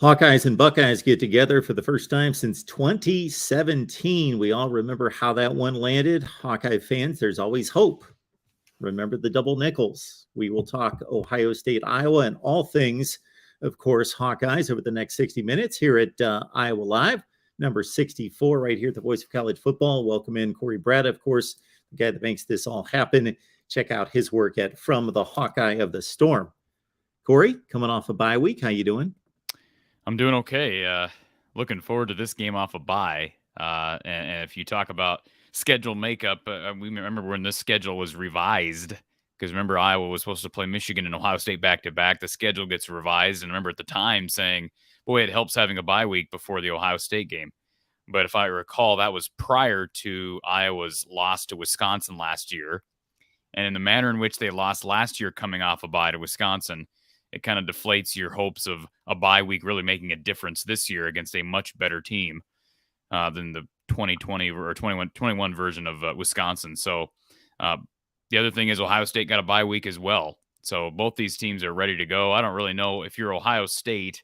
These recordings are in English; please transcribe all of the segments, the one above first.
Hawkeyes and Buckeyes get together for the first time since 2017. We all remember how that one landed. Hawkeye fans, there's always hope. Remember the double nickels. We will talk Ohio State, Iowa, and all things, of course, Hawkeyes over the next 60 minutes here at Iowa Live, number 64, right here at the Voice of College Football. Welcome in Corey Brad, of course, the guy that makes this all happen. Check out his work at From the Hawkeye of the Storm. Corey, coming off a bye week, how you doing? I'm doing okay. Looking forward to this game off a bye. And if you talk about schedule makeup, we remember when this schedule was revised, because remember Iowa was supposed to play Michigan and Ohio State back to back. The schedule gets revised, and remember at the time saying, "Boy, it helps having a bye week before the Ohio State game." But if I recall, that was prior to Iowa's loss to Wisconsin last year, and in the manner in which they lost last year, coming off a bye to Wisconsin, it kind of deflates your hopes of a bye week really making a difference this year against a much better team than the 2020 or 21 version of Wisconsin. So the other thing is Ohio State got a bye week as well. So both these teams are ready to go. I don't really know if you're Ohio State.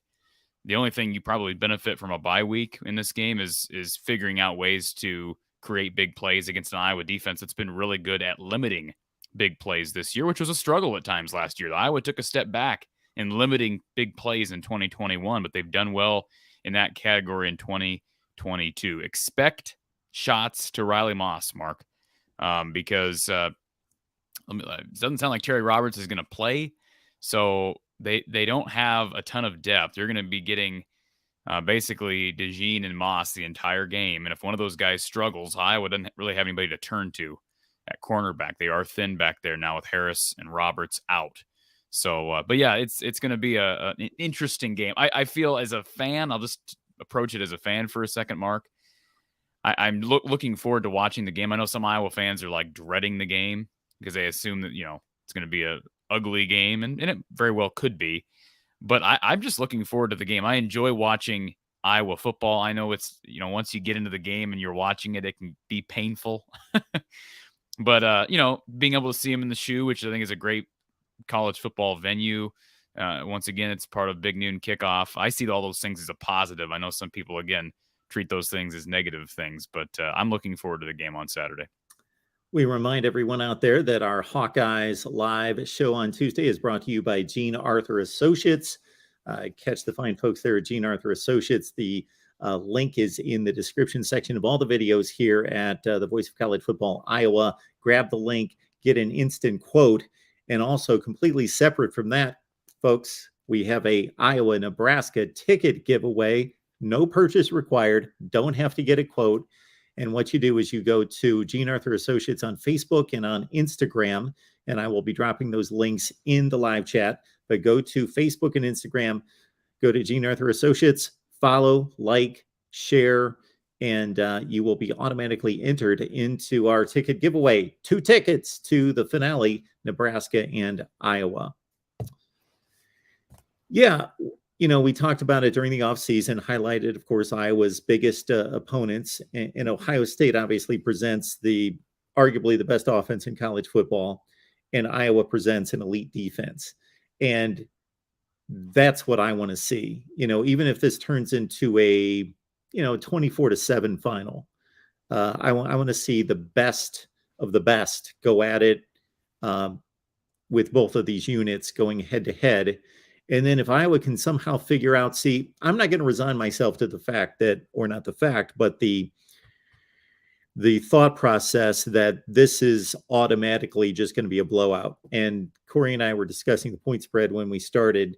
The only thing you probably benefit from a bye week in this game is figuring out ways to create big plays against an Iowa defense that's been really good at limiting big plays this year, which was a struggle at times last year. Iowa took a step back in limiting big plays in 2021, but they've done well in that category in 2022. Expect shots to Riley Moss, Mark, because it doesn't sound like Terry Roberts is going to play, so they don't have a ton of depth. You're going to be getting basically DeJean and Moss the entire game, and if one of those guys struggles, Iowa doesn't really have anybody to turn to at cornerback. They are thin back there now with Harris and Roberts out. So, but yeah, it's going to be an interesting game. I feel as a fan, I'll just approach it as a fan for a second, Mark. I'm looking forward to watching the game. I know some Iowa fans are like dreading the game because they assume that, it's going to be a ugly game, and it very well could be. But I'm just looking forward to the game. I enjoy watching Iowa football. I know it's, once you get into the game and you're watching it, it can be painful. But, being able to see him in the shoe, which I think is a great college football venue. Once again, it's part of Big Noon Kickoff. I see all those things as a positive. I know some people, again, treat those things as negative things, but I'm looking forward to the game on Saturday. We remind everyone out there that our Hawkeyes live show on Tuesday is brought to you by Gene Arthur Associates. Catch the fine folks there at Gene Arthur Associates. The link is in the description section of all the videos here at the Voice of College Football Iowa. Grab the link, get an instant quote. And also completely separate from that, folks, we have a Iowa-Nebraska ticket giveaway. No purchase required. Don't have to get a quote. And what you do is you go to Gene Arthur Associates on Facebook and on Instagram, and I will be dropping those links in the live chat. But go to Facebook and Instagram, go to Gene Arthur Associates, follow, like, share, and you will be automatically entered into our ticket giveaway. 2 tickets to the finale, Nebraska and Iowa. Yeah, we talked about it during the offseason, highlighted, of course, Iowa's biggest opponents. And Ohio State obviously presents arguably the best offense in college football, and Iowa presents an elite defense. And that's what I want to see. Even if this turns into a 24-7 final. I want to see the best of the best go at it with both of these units going head to head. And then if Iowa can somehow figure out, I'm not going to resign myself to the fact that, or not the fact, but the thought process that this is automatically just going to be a blowout. And Corey and I were discussing the point spread when we started,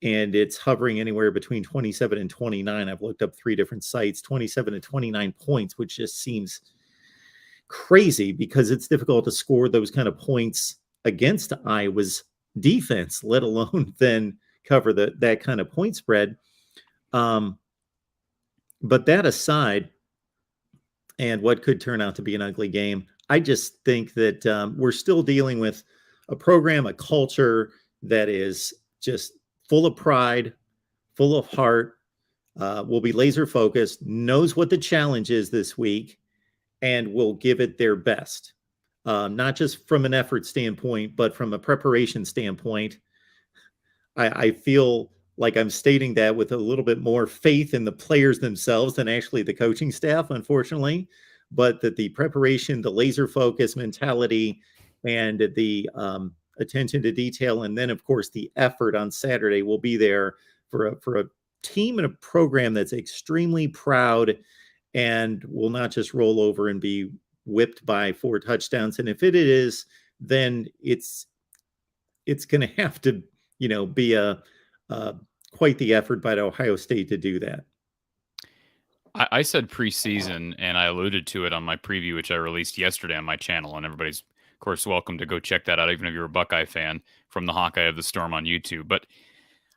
and it's hovering anywhere between 27 and 29. I've looked up 3 different sites, 27 to 29 points, which just seems crazy because it's difficult to score those kind of points against Iowa's defense, let alone then cover that kind of point spread. But that aside, and what could turn out to be an ugly game, I just think that we're still dealing with a program, a culture that is just full of pride, full of heart, will be laser focused, knows what the challenge is this week, and will give it their best. Not just from an effort standpoint, but from a preparation standpoint. I feel like I'm stating that with a little bit more faith in the players themselves than actually the coaching staff, unfortunately. But that the preparation, the laser focus mentality, and the attention to detail, and then of course the effort on Saturday will be there for a team and a program that's extremely proud and will not just roll over and be whipped by 4 touchdowns. And if it is, then it's going to have to, be a quite the effort by Ohio State to do that. I said preseason, and I alluded to it on my preview, which I released yesterday on my channel, and everybody's, of course, welcome to go check that out, even if you're a Buckeye fan, from the Hawkeye of the Storm on YouTube. But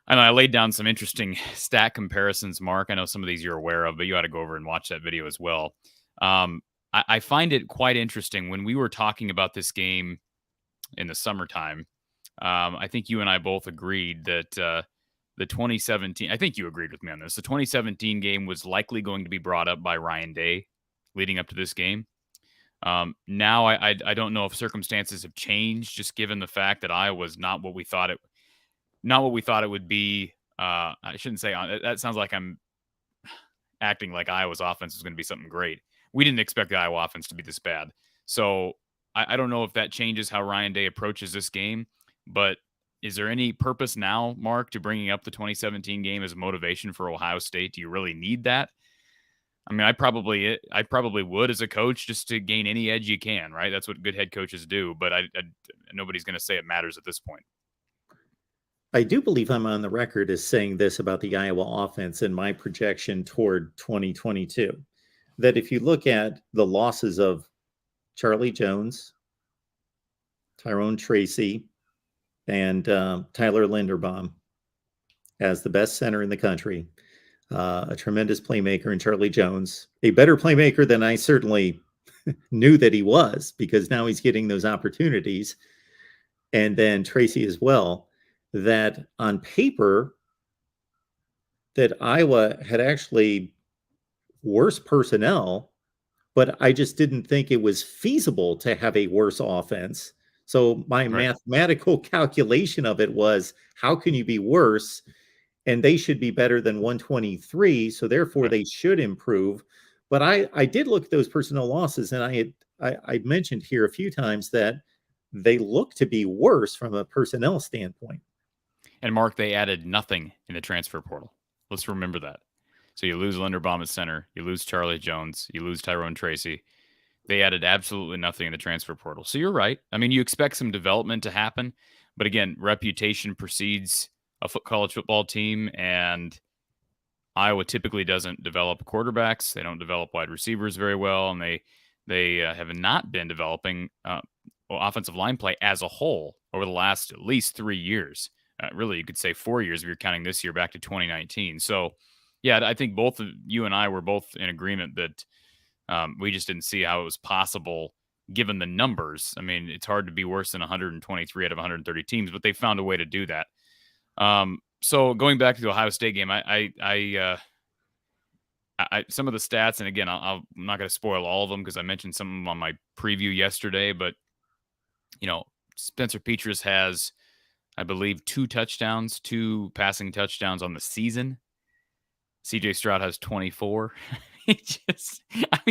I know I laid down some interesting stat comparisons, Mark. I know some of these you're aware of, but you ought to go over and watch that video as well. I find it quite interesting when we were talking about this game in the summertime. I think you and I both agreed that the 2017, I think you agreed with me on this. The 2017 game was likely going to be brought up by Ryan Day leading up to this game. Now I don't know if circumstances have changed, just given the fact that Iowa's not what we thought it would be. I shouldn't say that sounds like I'm acting like Iowa's offense is going to be something great. We didn't expect the Iowa offense to be this bad. So I don't know if that changes how Ryan Day approaches this game, but is there any purpose now, Mark, to bringing up the 2017 game as motivation for Ohio State? Do you really need that? I mean, I probably would as a coach, just to gain any edge you can, right? That's what good head coaches do, but nobody's going to say it matters at this point. I do believe I'm on the record as saying this about the Iowa offense and my projection toward 2022, that if you look at the losses of Charlie Jones, Tyrone Tracy, and Tyler Linderbaum as the best center in the country, a tremendous playmaker in Charlie Jones, a better playmaker than I certainly knew that he was, because now he's getting those opportunities, and then Tracy as well, that on paper that Iowa had actually worse personnel, but I just didn't think it was feasible to have a worse offense. So my mathematical calculation of it was, how can you be worse? And they should be better than 123. So therefore they should improve. But I did look at those personnel losses, and I mentioned here a few times that they look to be worse from a personnel standpoint. And Mark, they added nothing in the transfer portal. Let's remember that. So you lose Linderbaum at center, you lose Charlie Jones, you lose Tyrone Tracy. They added absolutely nothing in the transfer portal. So you're right. I mean, you expect some development to happen, but again, reputation precedes a college football team, and Iowa typically doesn't develop quarterbacks. They don't develop wide receivers very well, and they have not been developing offensive line play as a whole over the last at least 3 years. Really, you could say 4 years if you're counting this year back to 2019. So, yeah, I think both of you and I were both in agreement that we just didn't see how it was possible given the numbers. I mean, it's hard to be worse than 123 out of 130 teams, but they found a way to do that. So going back to the Ohio State game, I some of the stats, and again, I'm not going to spoil all of them because I mentioned some of them on my preview yesterday, but Spencer Petras has, I believe, 2 passing touchdowns on the season. CJ Stroud has 24.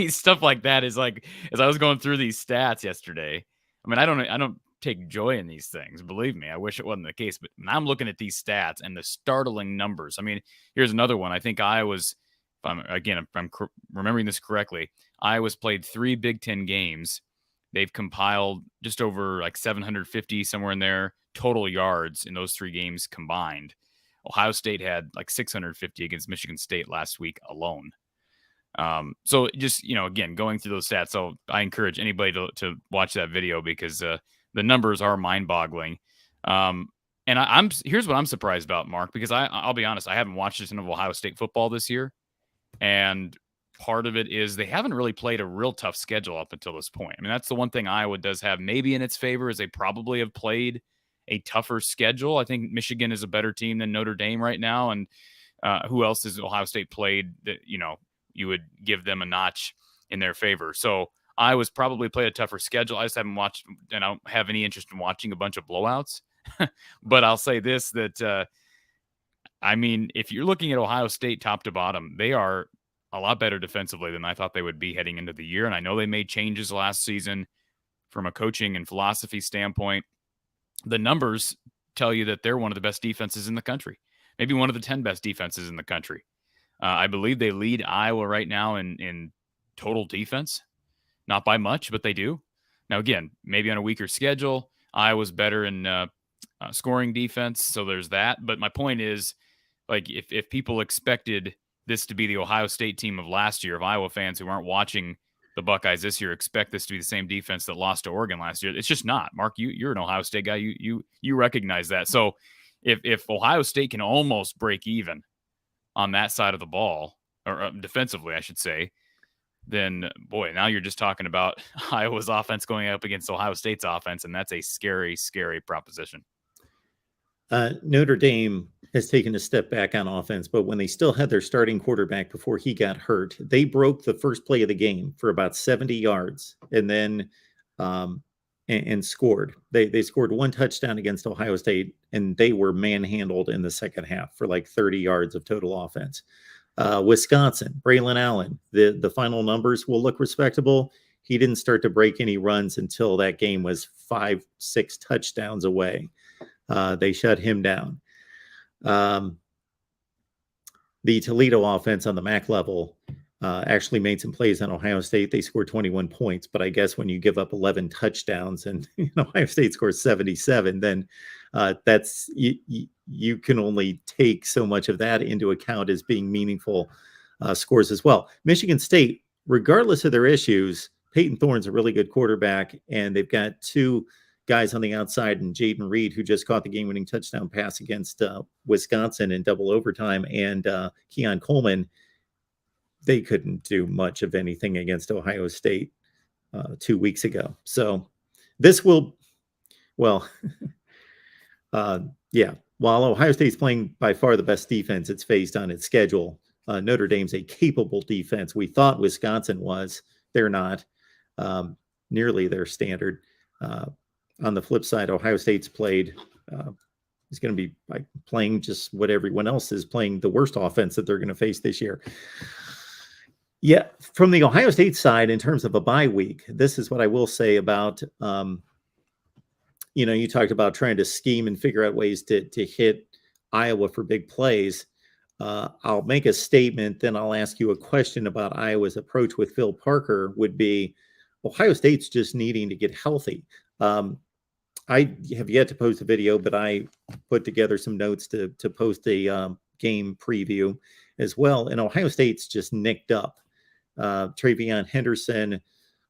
Stuff like that is like, as I was going through these stats yesterday, I mean, I don't take joy in these things. Believe me, I wish it wasn't the case, but now I'm looking at these stats and the startling numbers. I mean, here's another one. I think Iowa's, if I'm remembering this correctly, Iowa's played 3 Big Ten games. They've compiled just over like 750, somewhere in there, total yards in those 3 games combined. Ohio State had like 650 against Michigan State last week alone. So just, again, going through those stats. So I encourage anybody to watch that video because the numbers are mind boggling. And here's what I'm surprised about, Mark, because I'll be honest, I haven't watched a ton of Ohio State football this year. And part of it is they haven't really played a real tough schedule up until this point. I mean, that's the one thing Iowa does have maybe in its favor, is they probably have played a tougher schedule. I think Michigan is a better team than Notre Dame right now. And who else has Ohio State played that, you would give them a notch in their favor? So Iowa's probably played a tougher schedule. I just haven't watched, and I don't have any interest in watching a bunch of blowouts. But I'll say this, that I mean, if you're looking at Ohio State top to bottom, they are a lot better defensively than I thought they would be heading into the year. And I know they made changes last season from a coaching and philosophy standpoint. The numbers tell you that they're one of the best defenses in the country, maybe one of the 10 best defenses in the country. I believe they lead Iowa right now in total defense, not by much, but they do. Now, again, maybe on a weaker schedule, Iowa's better in scoring defense, so there's that. But my point is, like, if people expected this to be the Ohio State team of last year, if Iowa fans who aren't watching the Buckeyes this year expect this to be the same defense that lost to Oregon last year, it's just not. Mark, you're an Ohio State guy. You recognize that. So if Ohio State can almost break even on that side of the ball, or defensively, I should say, then boy, now you're just talking about Iowa's offense going up against Ohio State's offense, and that's a scary, scary proposition. Notre Dame has taken a step back on offense, but when they still had their starting quarterback before he got hurt, they broke the first play of the game for about 70 yards and then and scored. They scored one touchdown against Ohio State, and they were manhandled in the second half for like 30 yards of total offense. Wisconsin, Braylon Allen, the final numbers will look respectable. He didn't start to break any runs until that game was 5-6 touchdowns away. They shut him down. The Toledo offense on the MAC level actually made some plays on Ohio State. They scored 21 points, but I guess when you give up 11 touchdowns and Ohio State scores 77, then that's you can only take so much of that into account as being meaningful scores as well. Michigan State, regardless of their issues, Peyton Thorne's a really good quarterback, and they've got two guys on the outside, and Jaden Reed, who just caught the game-winning touchdown pass against Wisconsin in double overtime, and Keon Coleman. They couldn't do much of anything against Ohio State 2 weeks ago. So this will, well, yeah. While Ohio State's playing by far the best defense it's faced on its schedule, Notre Dame's a capable defense. We thought Wisconsin was. They're not nearly their standard. On the flip side, Ohio State's played is going to be like playing just what everyone else is playing, the worst offense that they're going to face this year. Yeah, from the Ohio State side, in terms of a bye week, this is what I will say about, you talked about trying to scheme and figure out ways to hit Iowa for big plays. I'll make a statement, then I'll ask you a question about Iowa's approach with Phil Parker would be Ohio State's just needing to get healthy. I have yet to post a video, but I put together some notes to post a game preview as well. And Ohio State's just nicked up. Travion Henderson,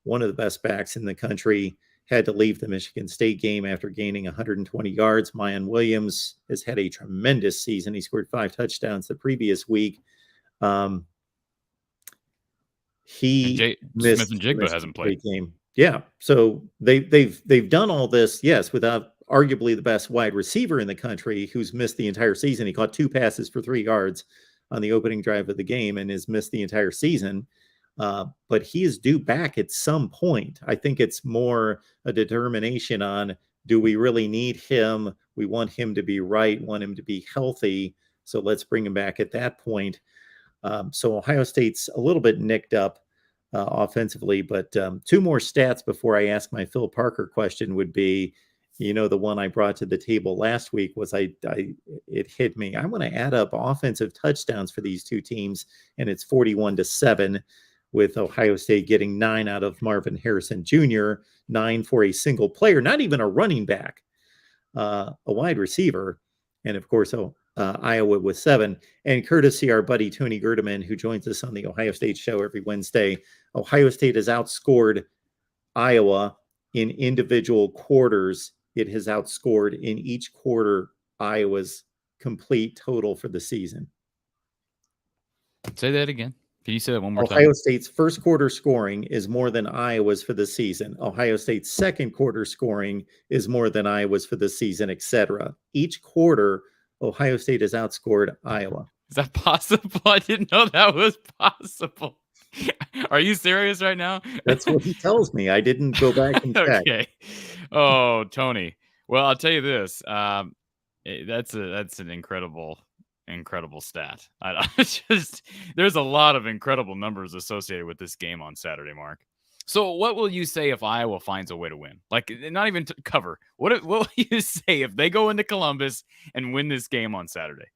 one of the best backs in the country, had to leave the Michigan State game after gaining 120 yards. Mayan Williams has had a tremendous season. He scored 5 touchdowns the previous week. He missed Smith-Njigba hasn't played. Game. Yeah, so they've done all this, yes, without arguably the best wide receiver in the country, who's missed the entire season. He caught 2 passes for 3 yards on the opening drive of the game and has missed the entire season. But he is due back at some point. I think it's more a determination on, do we really need him? We want him to be right, want him to be healthy. So let's bring him back at that point. So Ohio State's a little bit nicked up offensively, but 2 more stats before I ask my Phil Parker question would be, the one I brought to the table last week was it hit me. I want to add up offensive touchdowns for these 2 teams, and it's 41-7, with Ohio State getting 9 out of Marvin Harrison Jr., 9 for a single player, not even a running back, a wide receiver, and of course, Iowa with 7. And courtesy our buddy Tony Gerdeman, who joins us on the Ohio State show every Wednesday, Ohio State has outscored Iowa in individual quarters. It has outscored in each quarter Iowa's complete total for the season. Say that again. Can you say that one more time? Ohio State's first quarter scoring is more than Iowa's for the season. Ohio State's second quarter scoring is more than Iowa's for the season, etc. Each quarter, Ohio State has outscored Iowa. Is that possible? I didn't know that was possible. Are you serious right now? That's what he tells me. I didn't go back and check. Okay. Oh, Tony. Well, I'll tell you this. That's an incredible incredible stat. There's a lot of incredible numbers associated with this game on Saturday, Mark. So what will you say if Iowa finds a way to win? Like, not even to cover. What will you say if they go into Columbus and win this game on Saturday?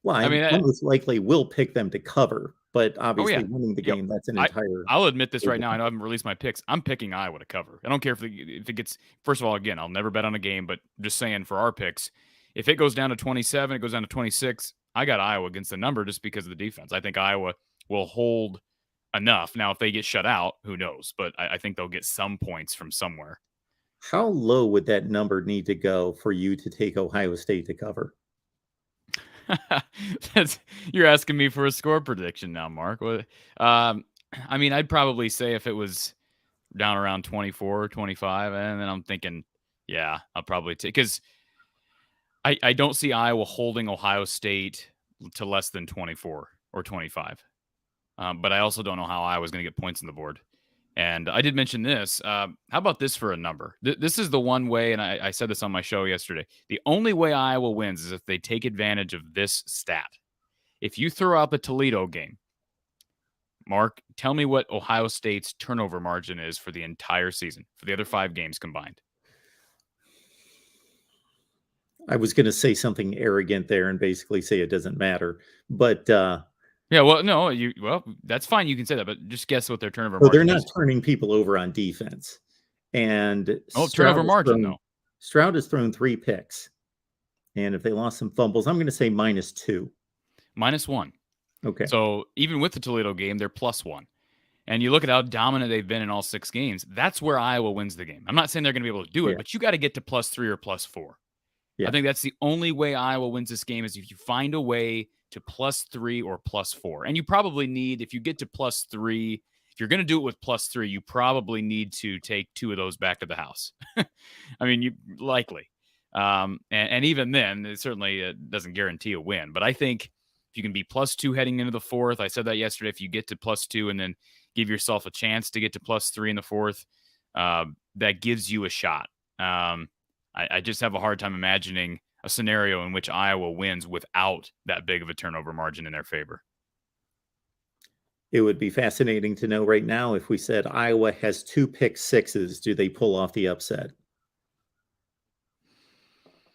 Well, I mean, I most likely will pick them to cover, but oh yeah, obviously winning the yep. game, that's an entire. I'll admit this right now. I know I haven't released my picks. I'm picking Iowa to cover. I don't care if it gets. First of all, again, I'll never bet on a game, but just saying for our picks, if it goes down to 27, it goes down to 26. I got Iowa against the number just because of the defense. I think Iowa will hold enough. Now, if they get shut out, who knows? But I think they'll get some points from somewhere. How low would that number need to go for you to take Ohio State to cover? You're asking me for a score prediction now, Mark. I mean, I'd probably say if it was down around 24 or 25, and then I'm thinking, yeah, I'll probably take, because I don't see Iowa holding Ohio State to less than 24 or 25. But I also don't know how Iowa's going to get points on the board. And I did mention this. How about this for a number? This is the one way, and I said this on my show yesterday. The only way Iowa wins is if they take advantage of this stat. If you throw out the Toledo game, Mark, tell me what Ohio State's turnover margin is for the entire season, for the other 5 games combined. I was going to say something arrogant there and basically say it doesn't matter, but yeah, well, no, that's fine. You can say that, but just guess what their turnover so margin they're is. not turning people over on defense. And turnover margin, though. Stroud has thrown 3 picks. And if they lost some fumbles, I'm going to say -2. -1. Okay. So even with the Toledo game, they're +1. And you look at how dominant they've been in all 6 games. That's where Iowa wins the game. I'm not saying they're going to be able to do it, but you got to get to +3 or +4. Yeah. I think that's the only way Iowa wins this game is if you find a way to +3 or +4. And you probably need, if you get to +3, if you're going to do it with +3, you probably need to take 2 of those back to the house. I mean, you likely. And even then, it certainly doesn't guarantee a win. But I think if you can be +2 heading into the 4th, I said that yesterday, if you get to +2 and then give yourself a chance to get to +3 in the 4th, that gives you a shot. I just have a hard time imagining a scenario in which Iowa wins without that big of a turnover margin in their favor. It would be fascinating to know right now if we said Iowa has 2 pick sixes, do they pull off the upset?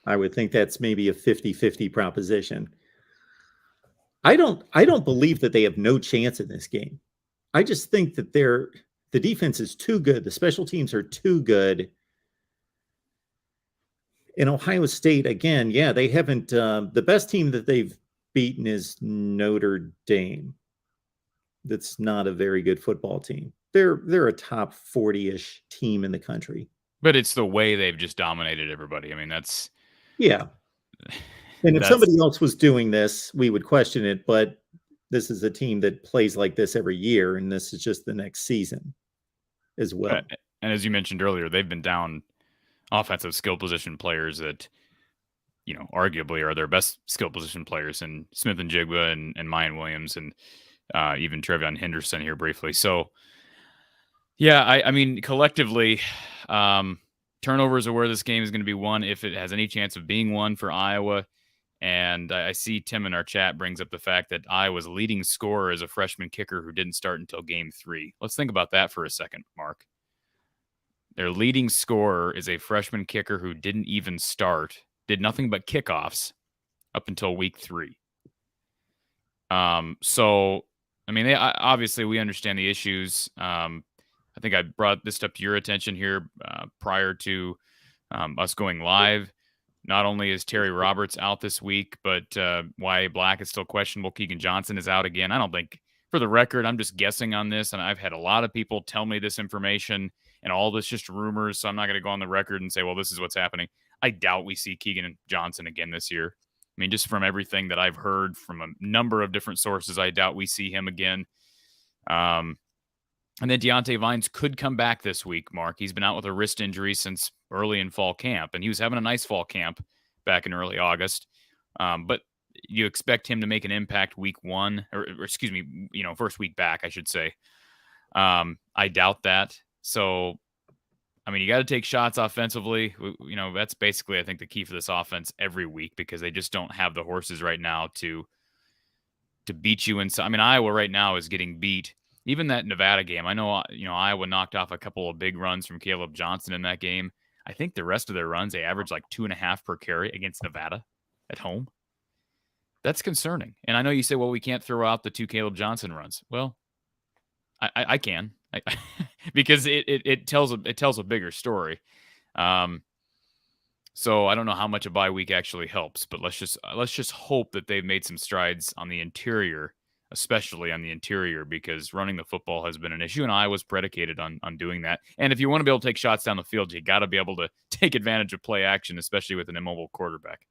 I would think that's maybe a 50-50 proposition. I don't believe that they have no chance in this game. I just think that the defense is too good. The special teams are too good. In Ohio State, again, yeah, they haven't. The best team that they've beaten is Notre Dame. That's not a very good football team. They're a top 40-ish team in the country. But it's the way they've just dominated everybody. I mean, that's yeah. And if somebody else was doing this, we would question it. But this is a team that plays like this every year, and this is just the next season as well. And as you mentioned earlier, they've been down offensive skill position players that, you know, arguably are their best skill position players, and Smith and Jigba and Mayan Williams and even Trevion Henderson here briefly. So, yeah, I mean, collectively, turnovers are where this game is going to be won if it has any chance of being won for Iowa. And I see Tim in our chat brings up the fact that Iowa's leading scorer is a freshman kicker who didn't start until game 3. Let's think about that for a second, Mark. Their leading scorer is a freshman kicker who didn't even start, did nothing but kickoffs up until week 3. So, I mean, obviously we understand the issues. I think I brought this up to your attention here prior to us going live. Not only is Terry Roberts out this week, but Y.A. Black is still questionable. Keegan Johnson is out again. I don't think, for the record, I'm just guessing on this, and I've had a lot of people tell me this information, and all this just rumors, so I'm not going to go on the record and say, well, this is what's happening. I doubt we see Keegan Johnson again this year. I mean, just from everything that I've heard from a number of different sources, I doubt we see him again. And then Deontay Vines could come back this week, Mark. He's been out with a wrist injury since early in fall camp, and he was having a nice fall camp back in early August. But you expect him to make an impact week 1, or excuse me, first week back, I should say. I doubt that. So, I mean, you got to take shots offensively. That's basically, I think, the key for this offense every week, because they just don't have the horses right now to to beat you inside. I mean, Iowa right now is getting beat. Even that Nevada game, I know, Iowa knocked off a couple of big runs from Caleb Johnson in that game. I think the rest of their runs, they average like 2.5 per carry against Nevada at home. That's concerning. And I know you say, well, we can't throw out the 2 Caleb Johnson runs. Well, I can, because it tells a bigger story. So I don't know how much a bye week actually helps, but let's just hope that they've made some strides on the interior, especially on the interior, because running the football has been an issue, and Iowa's predicated on doing that. And if you want to be able to take shots down the field, you got to be able to take advantage of play action, especially with an immobile quarterback.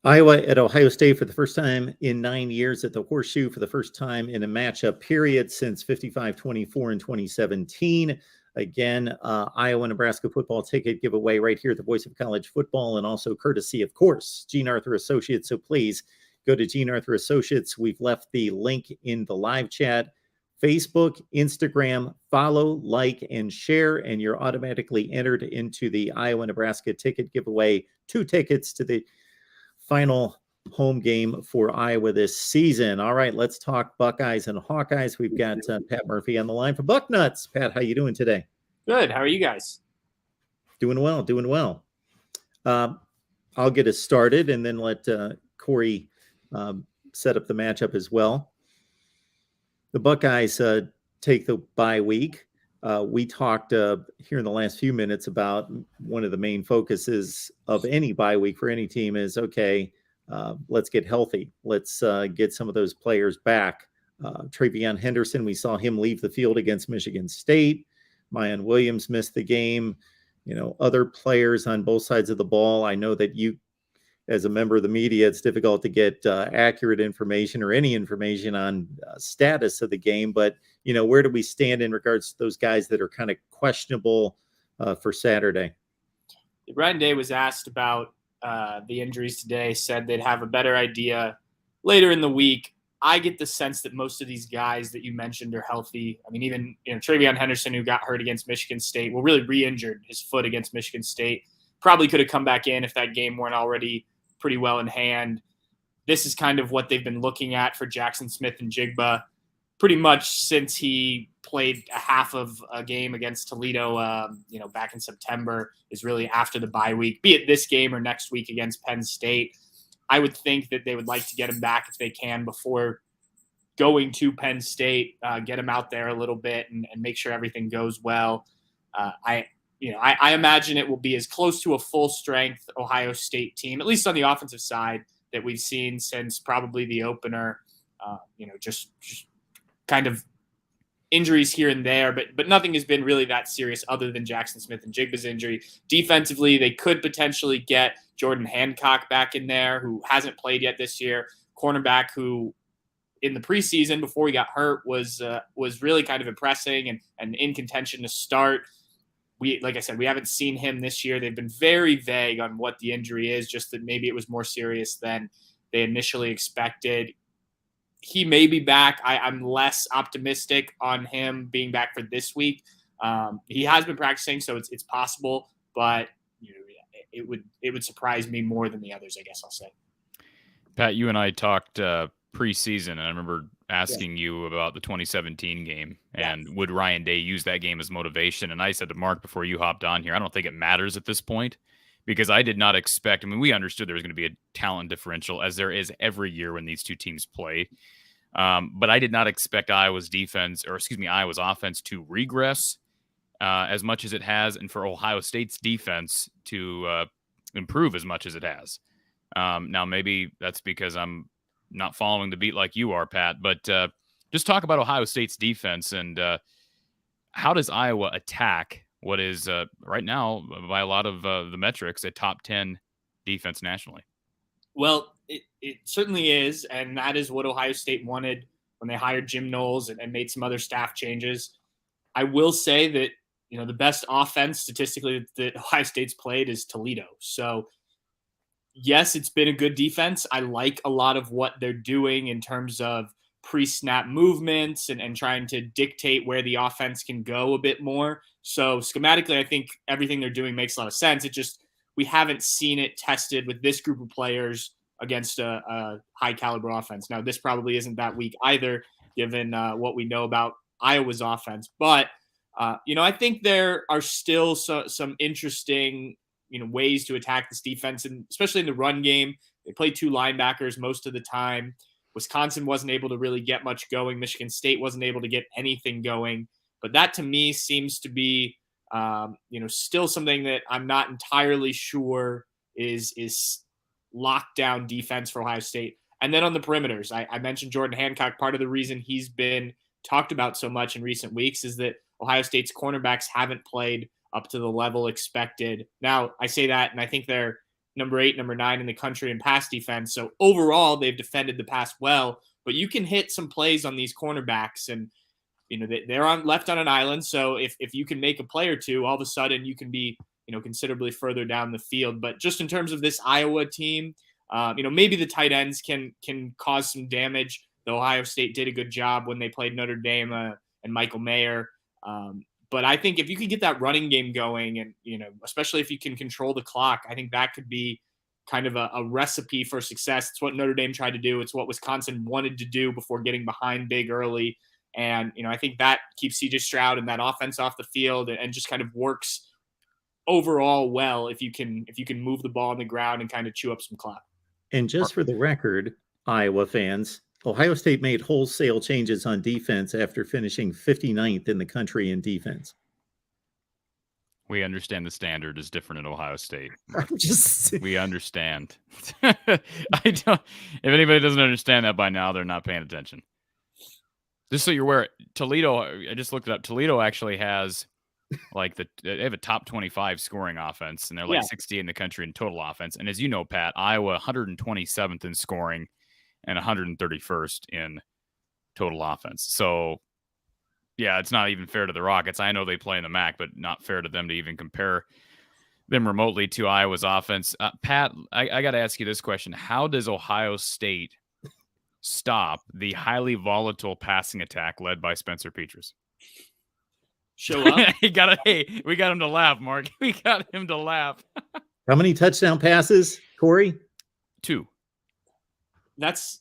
Iowa at Ohio State for the first time in 9 years at the Horseshoe, for the first time in a matchup period since 55-24 in 2017. Again, Iowa Nebraska football ticket giveaway right here at the Voice of College Football, and also courtesy, of course, Gene Arthur Associates. So please go to Gene Arthur Associates. We've left the link in the live chat. Facebook, Instagram, follow, like, and share, and you're automatically entered into the Iowa Nebraska ticket giveaway. 2 tickets to the final home game for Iowa this season. All right, let's talk Buckeyes and Hawkeyes. We've got Pat Murphy on the line for Bucknuts. Pat, how you doing today? Good. How are you guys? Doing well. I'll get us started and then let Corey set up the matchup as well. The Buckeyes take the bye week. We talked here in the last few minutes about one of the main focuses of any bye week for any team is, okay, let's get healthy. Let's get some of those players back. Travion Henderson, we saw him leave the field against Michigan State. Mayan Williams missed the game. Other players on both sides of the ball. I know that you, as a member of the media, it's difficult to get accurate information or any information on status of the game. But, where do we stand in regards to those guys that are kind of questionable for Saturday? Ryan Day was asked about the injuries today, said they'd have a better idea later in the week. I get the sense that most of these guys that you mentioned are healthy. I mean, even Travion Henderson, who got hurt against Michigan State, really re-injured his foot against Michigan State. Probably could have come back in if that game weren't already pretty well in hand. This is kind of what they've been looking at for Jackson Smith and Jigba pretty much since he played a half of a game against Toledo, back in September, is really after the bye week, be it this game or next week against Penn State. I would think that they would like to get him back if they can before going to Penn State, get him out there a little bit and make sure everything goes well. I imagine it will be as close to a full strength Ohio State team, at least on the offensive side, that we've seen since probably the opener. Just kind of injuries here and there, but nothing has been really that serious other than Jackson Smith and Jigba's injury. Defensively, they could potentially get Jordan Hancock back in there, who hasn't played yet this year. Cornerback who in the preseason before he got hurt was really kind of impressing and in contention to start. Like I said, we haven't seen him this year. They've been very vague on what the injury is, just that maybe it was more serious than they initially expected. He may be back. I'm less optimistic on him being back for this week. He has been practicing, so it's possible, but it would surprise me more than the others, I guess I'll say. Pat, you and I talked preseason, and I remember asking you about the 2017 game and would Ryan Day use that game as motivation? And I said to Mark before you hopped on here, I don't think it matters at this point, because I did not expect, we understood there was going to be a talent differential, as there is every year when these two teams play. But I did not expect Iowa's offense to regress as much as it has, and for Ohio State's defense to improve as much as it has. Now, maybe that's because I'm not following the beat like you are, Pat, but just talk about Ohio State's defense and how does Iowa attack what is right now, by a lot of the metrics, a top 10 defense nationally? Well, it certainly is, and that is what Ohio State wanted when they hired Jim Knowles and made some other staff changes. I will say that, the best offense statistically that Ohio State's played is Toledo. So, yes, it's been a good defense. I like a lot of what they're doing in terms of pre-snap movements and trying to dictate where the offense can go a bit more. So schematically, I think everything they're doing makes a lot of sense. It just, we haven't seen it tested with this group of players against a high caliber offense. Now, this probably isn't that week either, given what we know about Iowa's offense. But, I think there are still some interesting, ways to attack this defense, and especially in the run game. They play 2 linebackers most of the time. Wisconsin wasn't able to really get much going. Michigan State wasn't able to get anything going. But that to me seems to be, still something that I'm not entirely sure is lockdown defense for Ohio State. And then on the perimeters, I mentioned Jordan Hancock. Part of the reason he's been talked about so much in recent weeks is that Ohio State's cornerbacks haven't played up to the level expected. Now, I say that, and I think they're number 8, number 9 in the country in pass defense. So overall, they've defended the pass well, but you can hit some plays on these cornerbacks, and they're left on an island. So if you can make a play or two, all of a sudden you can be considerably further down the field. But just in terms of this Iowa team, maybe the tight ends can cause some damage. Though Ohio State did a good job when they played Notre Dame and Michael Mayer. But I think if you can get that running game going, and especially if you can control the clock, I think that could be kind of a recipe for success. It's what Notre Dame tried to do. It's what Wisconsin wanted to do before getting behind big early. And I think that keeps CJ Stroud and that offense off the field, and just kind of works overall well if you can move the ball on the ground and kind of chew up some clock. And just for the record, Iowa fans, Ohio State made wholesale changes on defense after finishing 59th in the country in defense. We understand the standard is different at Ohio State. Just... We understand. If anybody doesn't understand that by now, they're not paying attention. Just so you're aware, Toledo, I just looked it up. Toledo actually has they have a top 25 scoring offense, and they're 60 in the country in total offense. And as you know, Pat, Iowa 127th in scoring and 131st in total offense. So, yeah, it's not even fair to the Rockets. I know they play in the MAC, but not fair to them to even compare them remotely to Iowa's offense. Pat, I got to ask you this question. How does Ohio State stop the highly volatile passing attack led by Spencer Petras? Show up. We got him to laugh, Mark. We got him to laugh. How many touchdown passes, Corey? 2. That's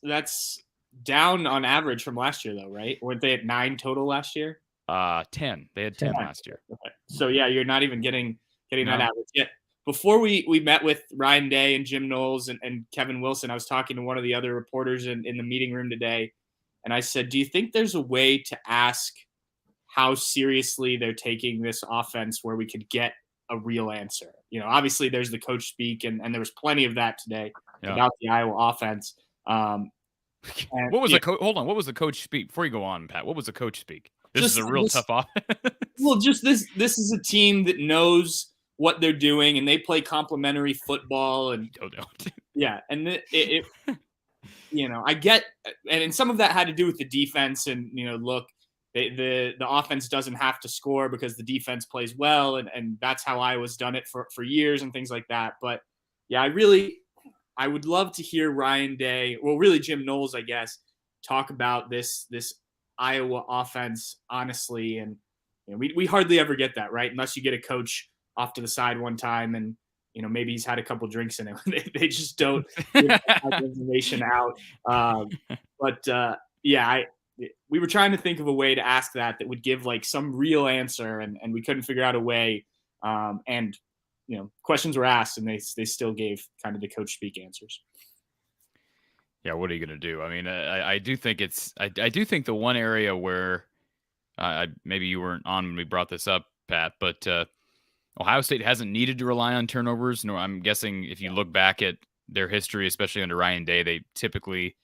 down on average from last year, though, right? Weren't they at 9 total last year? 10. They had 10 last year. Okay. So yeah, you're not even getting that average yet. Before we met with Ryan Day and Jim Knowles and Kevin Wilson, I was talking to one of the other reporters in the meeting room today, and I said, do you think there's a way to ask how seriously they're taking this offense where we could get a real answer? Obviously there's the coach speak, and there was plenty of that today about the Iowa offense. What was the coach speak? Before you go on, Pat, what was the coach speak? This is a real tough offense. Well, just this is a team that knows what they're doing, and they play complementary football, and yeah, and I get, and some of that had to do with the defense, and look, the offense doesn't have to score because the defense plays well, and that's how Iowa's done it for years and things like that. But yeah, I would love to hear Ryan Day, well, really Jim Knowles, I guess, talk about this Iowa offense honestly, and we hardly ever get that, right? Unless you get a coach off to the side one time, and maybe he's had a couple drinks in him. They just don't give that information out. We were trying to think of a way to ask that would give some real answer, and we couldn't figure out a way. And questions were asked, and they still gave kind of the coach speak answers. Yeah, what are you going to do? I mean, I do think I do think the one area where maybe you weren't on when we brought this up, Pat, but Ohio State hasn't needed to rely on turnovers. No, I'm guessing if you look back at their history, especially under Ryan Day, they typically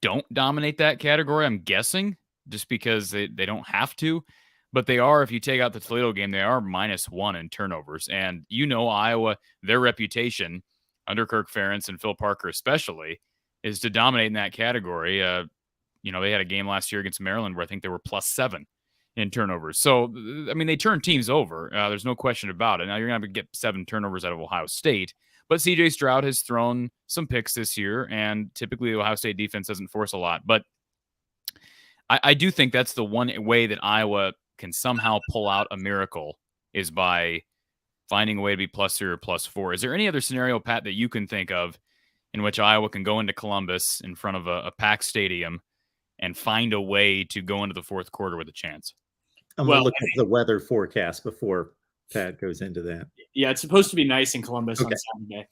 don't dominate that category. I'm guessing just because they don't have to, but they are. If you take out the Toledo game, they are -1 in turnovers. And Iowa, their reputation under Kirk Ferentz and Phil Parker especially is to dominate in that category. They had a game last year against Maryland where I think they were +7 in turnovers. So, I mean, they turn teams over. There's no question about it. Now, you're going to get 7 turnovers out of Ohio State. But CJ Stroud has thrown some picks this year, and typically the Ohio State defense doesn't force a lot. But I do think that's the one way that Iowa can somehow pull out a miracle is by finding a way to be +3 or +4. Is there any other scenario, Pat, that you can think of in which Iowa can go into Columbus in front of a packed stadium and find a way to go into the fourth quarter with a chance. I'm going to look at the weather forecast before Pat goes into that. Yeah, it's supposed to be nice in Columbus on Saturday.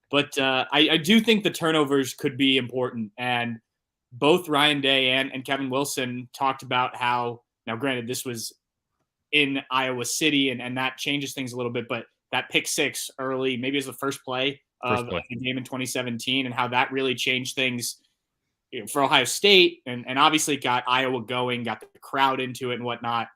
But I do think the turnovers could be important. And both Ryan Day and Kevin Wilson talked about how, now granted, this was in Iowa City, and that changes things a little bit, but that pick six early, maybe it was the first play of the game in 2017, and how that really changed things for Ohio State, and obviously got Iowa going, got the crowd into it and whatnot.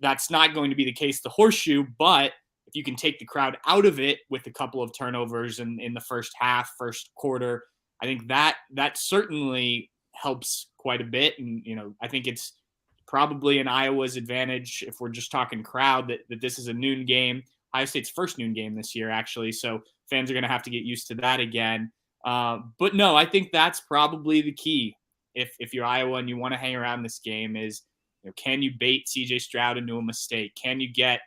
That's not going to be the case the horseshoe, but if you can take the crowd out of it with a couple of turnovers in the first half, first quarter, I think that certainly helps quite a bit. And, I think it's probably in Iowa's advantage if we're just talking crowd that this is a noon game, Ohio State's first noon game this year, actually. So fans are going to have to get used to that again. But no, I think that's probably the key. If you're Iowa and you want to hang around this game is, can you bait CJ Stroud into a mistake? Can you get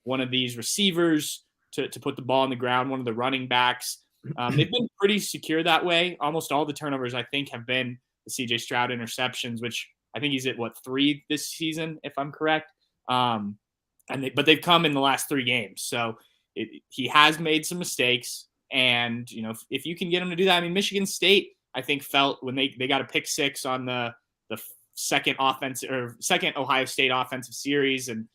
one of these receivers to put the ball on the ground, one of the running backs? They've been pretty secure that way. Almost all the turnovers, I think, have been the CJ Stroud interceptions, which I think he's at 3 this season, if I'm correct. But they've come in the last 3 games. So he has made some mistakes. And, if you can get him to do that, I mean, Michigan State, I think, felt when they got a pick six on the second Ohio State offensive series. And,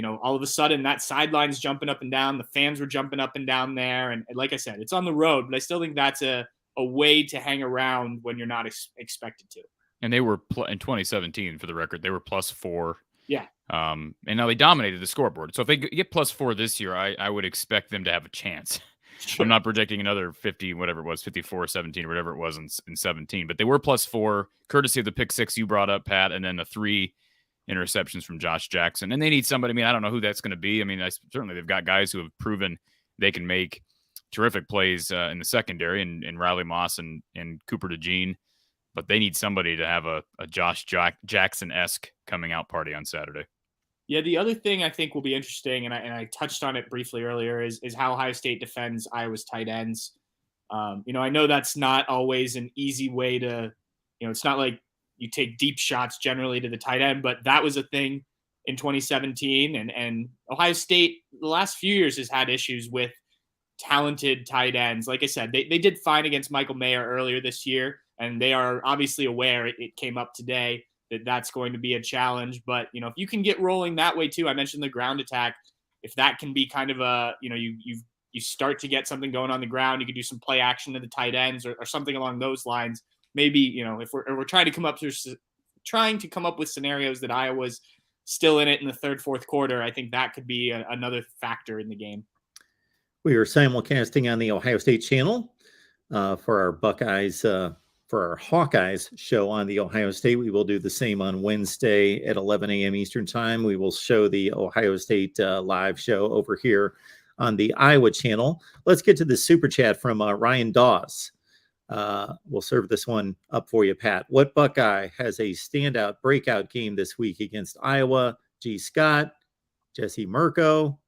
all of a sudden that sideline's jumping up and down. The fans were jumping up and down there. And like I said, it's on the road, but I still think that's a way to hang around when you're not expected to. And they were in 2017, for the record, they were +4. Yeah. And now they dominated the scoreboard. So if they get +4 this year, I would expect them to have a chance. Sure. I'm not projecting another 50, whatever it was, 54, 17, whatever it was in 17. But they were +4, courtesy of the pick six you brought up, Pat, and then the 3 interceptions from Josh Jackson. And they need somebody. I mean, I don't know who that's going to be. I mean, certainly they've got guys who have proven they can make terrific plays in the secondary, and Riley Moss and Cooper DeJean. But they need somebody to have a Josh Jackson-esque coming out party on Saturday. Yeah, the other thing I think will be interesting, and I touched on it briefly earlier, is how Ohio State defends Iowa's tight ends. I know that's not always an easy way to, it's not like you take deep shots generally to the tight end, but that was a thing in 2017. And Ohio State, the last few years, has had issues with talented tight ends. Like I said, they did fine against Michael Mayer earlier this year, and they are obviously aware it came up today that's going to be a challenge. But, if you can get rolling that way too, I mentioned the ground attack. If that can be kind of a, you start to get something going on the ground, you can do some play action to the tight ends or something along those lines. Maybe, if we're trying to come up with scenarios that Iowa's still in it in the third, fourth quarter, I think that could be another factor in the game. We are simulcasting on the Ohio State channel for our Buckeyes, for our Hawkeyes show on the Ohio State. We will do the same on Wednesday at 11 a.m. Eastern time. We will show the Ohio State live show over here on the Iowa channel. Let's get to the super chat from Ryan Dawes. We'll serve this one up for you, Pat. What Buckeye has a standout breakout game this week against Iowa? G. Scott, Jesse Mirko.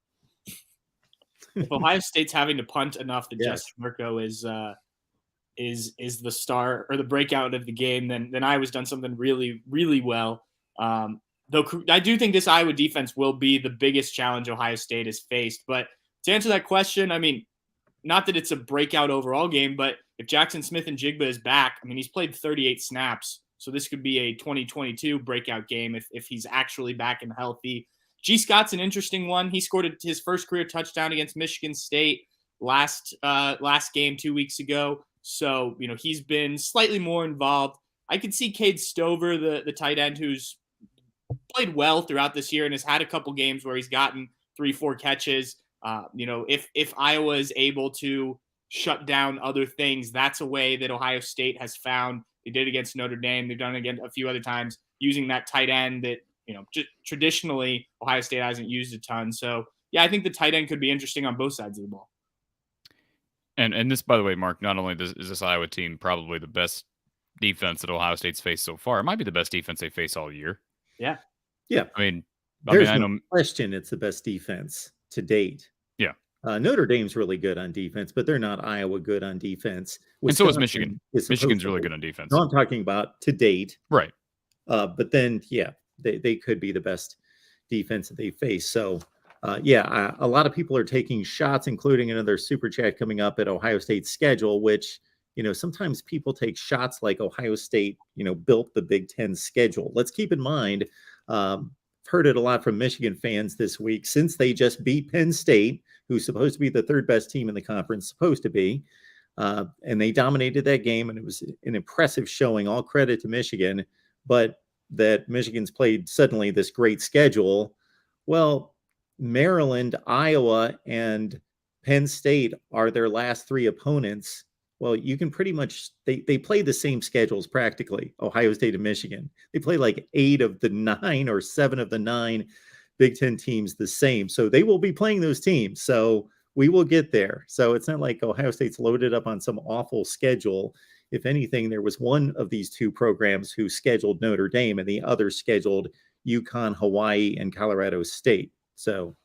If Ohio State's having to punt enough that Jesse Mirko is the star or the breakout of the game, then Iowa's done something really, really well. Though I do think this Iowa defense will be the biggest challenge Ohio State has faced. But to answer that question, I mean, not that it's a breakout overall game, but if Jackson Smith-Njigba is back, I mean, he's played 38 snaps. So this could be a 2022 breakout game if he's actually back and healthy. G. Scott's an interesting one. He scored his first career touchdown against Michigan State last game 2 weeks ago. So, he's been slightly more involved. I could see Cade Stover, the tight end, who's played well throughout this year and has had a couple games where he's gotten 3-4 catches. If Iowa is able to shut down other things, that's a way that Ohio State has found. They did against Notre Dame. They've done it again a few other times using that tight end that, just traditionally Ohio State hasn't used a ton. So, yeah, I think the tight end could be interesting on both sides of the ball. And this, by the way, Mark, not only is this Iowa team probably the best defense that Ohio State's faced so far, it might be the best defense they face all year. Yeah. I mean, there's no question it's the best defense to date. Yeah. Notre Dame's really good on defense, but they're not Iowa good on defense. And so is Wisconsin Michigan. is Michigan's really supposed to good on defense. No, I'm talking about to date. Right. But then, yeah, they could be the best defense that they face. So, a lot of people are taking shots, including another super chat coming up at Ohio State's schedule, which, sometimes people take shots like Ohio State, built the Big Ten schedule. Let's keep in mind, heard it a lot from Michigan fans this week, since they just beat Penn State, who's supposed to be the third best team in the conference, supposed to be. And they dominated that game, and it was an impressive showing. All credit to Michigan, but that Michigan's played suddenly this great schedule. Well, Maryland, Iowa, and Penn State are their last three opponents. Well, you can pretty much, they play the same schedules practically, Ohio State and Michigan. They play like 8 of the 9 or 7 of the 9 Big Ten teams the same. So they will be playing those teams. So we will get there. So it's not like Ohio State's loaded up on some awful schedule. If anything, there was one of these two programs who scheduled Notre Dame and the other scheduled UConn, Hawaii, and Colorado State. So,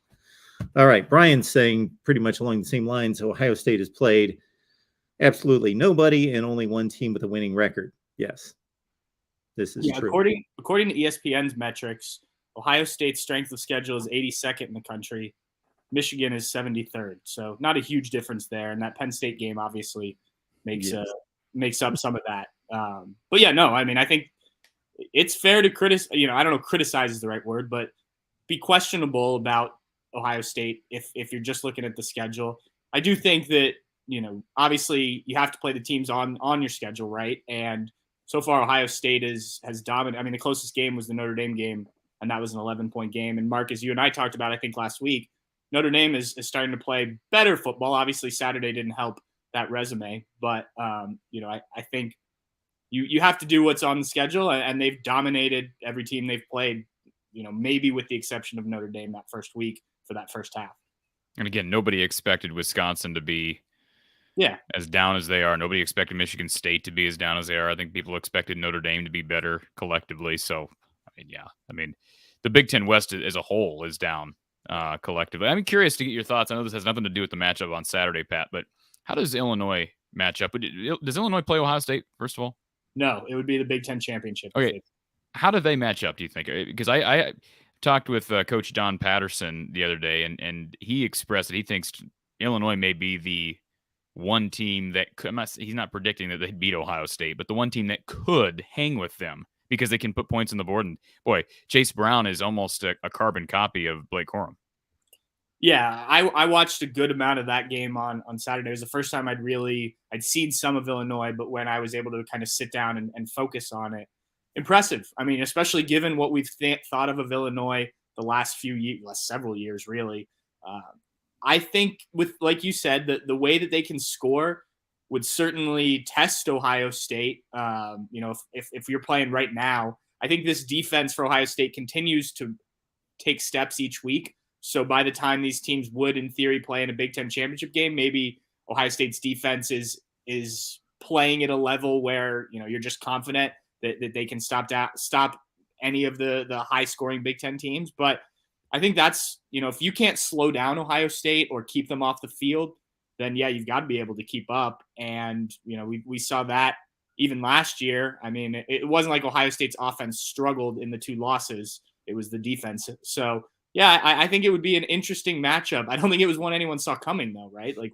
all right, Brian's saying pretty much along the same lines. Ohio State has played absolutely nobody and only one team with a winning record. Yes, this is true. According to ESPN's metrics, Ohio State's strength of schedule is 82nd in the country. Michigan is 73rd. So not a huge difference there. And that Penn State game obviously makes up some of that. But yeah, no, I mean, I think it's fair to criticize, I don't know, criticize is the right word, but be questionable about Ohio State if you're just looking at the schedule. I do think that, obviously you have to play the teams on your schedule, right? And so far Ohio State has dominated. I mean, the closest game was the Notre Dame game, and that was an 11-point game. And Mark, as you and I talked about, I think last week, Notre Dame is starting to play better football. Obviously Saturday didn't help that resume, but I think you have to do what's on the schedule, and they've dominated every team they've played, maybe with the exception of Notre Dame that first week for that first half. And again, nobody expected Wisconsin to be as down as they are. Nobody expected Michigan State to be as down as they are. I think people expected Notre Dame to be better collectively. So, I mean, the Big Ten West as a whole is down collectively. I'm curious to get your thoughts. I know this has nothing to do with the matchup on Saturday, Pat, but how does Illinois match up? Does Illinois play Ohio State, first of all? No, it would be the Big Ten championship. Okay. How do they match up, do you think? Because I talked with Coach Don Patterson the other day, and he expressed that he thinks Illinois may be the one team that could, he's not predicting that they'd beat Ohio State, but the one team that could hang with them because they can put points on the board. And boy, Chase Brown is almost a carbon copy of Blake Corum. Yeah, I watched a good amount of that game on Saturday. It was the first time I'd seen some of Illinois, but when I was able to kind of sit down and focus on it, impressive. I mean, especially given what we've thought of Illinois the last several years, really. I think with, like you said, the way that they can score would certainly test Ohio State. If you're playing right now, I think this defense for Ohio State continues to take steps each week. So by the time these teams would, in theory, play in a Big Ten championship game, maybe Ohio State's defense is playing at a level where, you're just confident that they can stop any of the high-scoring Big Ten teams. But I think that's, if you can't slow down Ohio State or keep them off the field, then, yeah, you've got to be able to keep up. And, we saw that even last year. I mean, it wasn't like Ohio State's offense struggled in the 2 losses. It was the defense. So, yeah, I think it would be an interesting matchup. I don't think it was one anyone saw coming, though, right? Like,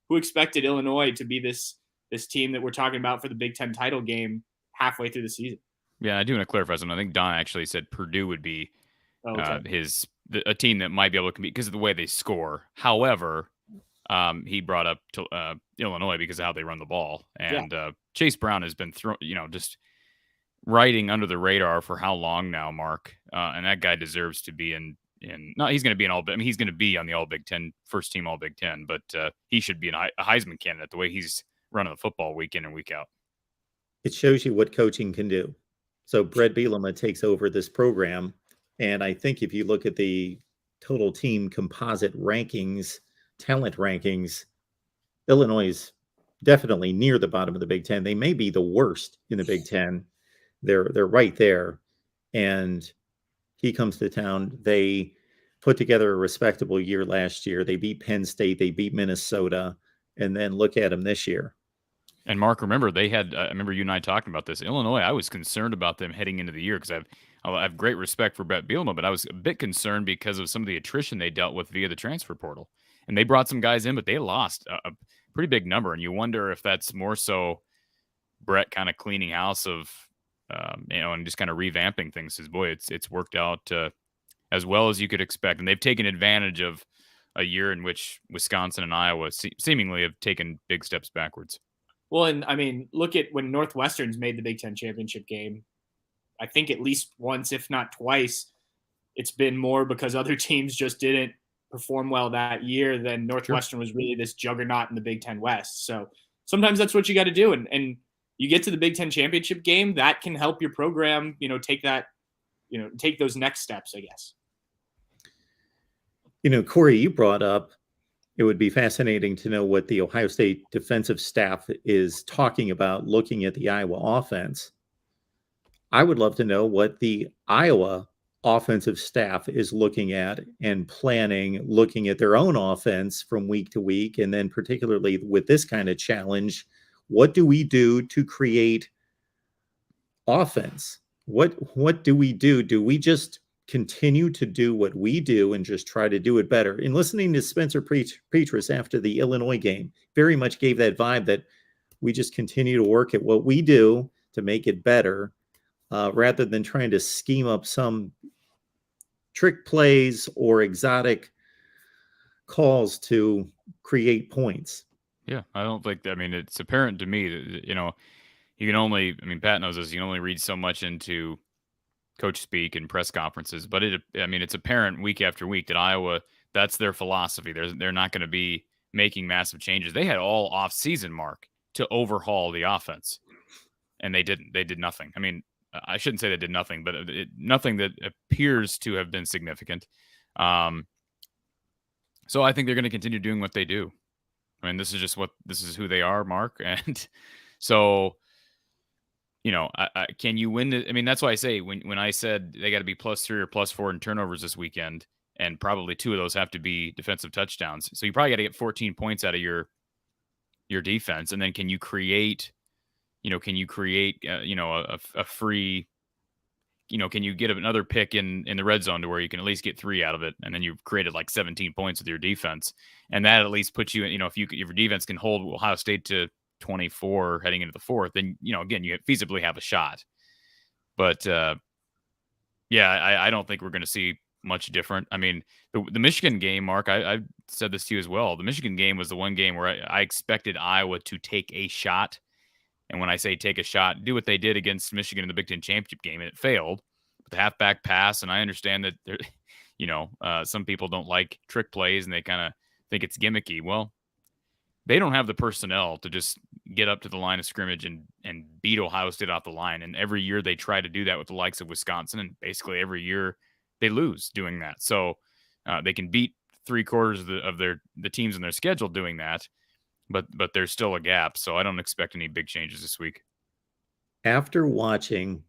who expected Illinois to be this team that we're talking about for the Big Ten title game halfway through the season? Yeah, I do want to clarify something. I think Don actually said Purdue would be a team that might be able to compete because of the way they score. However, he brought up Illinois because of how they run the ball. And Chase Brown has been just riding under the radar for how long now, Mark? And that guy deserves to be he's going to be he's going to be on the All Big Ten, first team All Big Ten, but he should be a Heisman candidate the way he's running the football week in and week out. It shows you what coaching can do. So Brett Bielema takes over this program. And I think if you look at the total team composite rankings, talent rankings, Illinois is definitely near the bottom of the Big Ten. They may be the worst in the Big Ten. They're right there. And he comes to town. They put together a respectable year last year. They beat Penn State, they beat Minnesota, and then look at them this year. And Mark, remember they had. I remember you and I talking about this. Illinois, I was concerned about them heading into the year because I have great respect for Brett Bielema, but I was a bit concerned because of some of the attrition they dealt with via the transfer portal. And they brought some guys in, but they lost a pretty big number. And you wonder if that's more so Brett kind of cleaning house of, and just kind of revamping things. Because boy, it's worked out as well as you could expect, and they've taken advantage of a year in which Wisconsin and Iowa seemingly have taken big steps backwards. Well, and I mean, look at when Northwestern's made the Big Ten championship game. I think at least once, if not twice, it's been more because other teams just didn't perform well that year than Northwestern was really this juggernaut in the Big Ten West. So sometimes that's what you got to do. And you get to the Big Ten championship game, that can help your program, take those next steps, I guess. Corey, you brought up, it would be fascinating to know what the Ohio State defensive staff is talking about looking at the Iowa offense. I would love to know what the Iowa offensive staff is looking at and planning, looking at their own offense from week to week. And then particularly with this kind of challenge, what do we do to create offense? What do we do? Do we just continue to do what we do and just try to do it better? And listening to Spencer Petras after the Illinois game very much gave that vibe that we just continue to work at what we do to make it better, rather than trying to scheme up some trick plays or exotic calls to create points. Yeah, I don't think, it's apparent to me that, you can only, Pat knows this, you can only read so much into coach speak and press conferences, but it's apparent week after week that Iowa, that's their philosophy. They're not going to be making massive changes. They had all off season, Mark, to overhaul the offense, and they didn't. They did nothing. I shouldn't say they did nothing, but nothing that appears to have been significant. So I think they're going to continue doing what they do. This is who they are, Mark, and so. Can you win it? That's why I say when I said they got to be +3 or +4 in turnovers this weekend, and probably 2 of those have to be defensive touchdowns. So you probably got to get 14 points out of your defense, and then can you create a free, can you get another pick in the red zone to where you can at least get 3 out of it, and then you've created like 17 points with your defense, and that at least puts you, if your defense can hold Ohio State to 24 heading into the fourth, then again you feasibly have a shot. But I don't think we're going to see much different. The Michigan game, Mark, I said this to you as well. The Michigan game was the one game where I expected Iowa to take a shot, and when I say take a shot, do what they did against Michigan in the Big Ten championship game, and it failed. But the halfback pass, and I understand that some people don't like trick plays and they kind of think it's gimmicky. Well, they don't have the personnel to just get up to the line of scrimmage and beat Ohio State off the line. And every year they try to do that with the likes of Wisconsin, and basically every year they lose doing that. So they can beat 3/4 of the teams in their schedule doing that, but there's still a gap. So I don't expect any big changes this week. After watching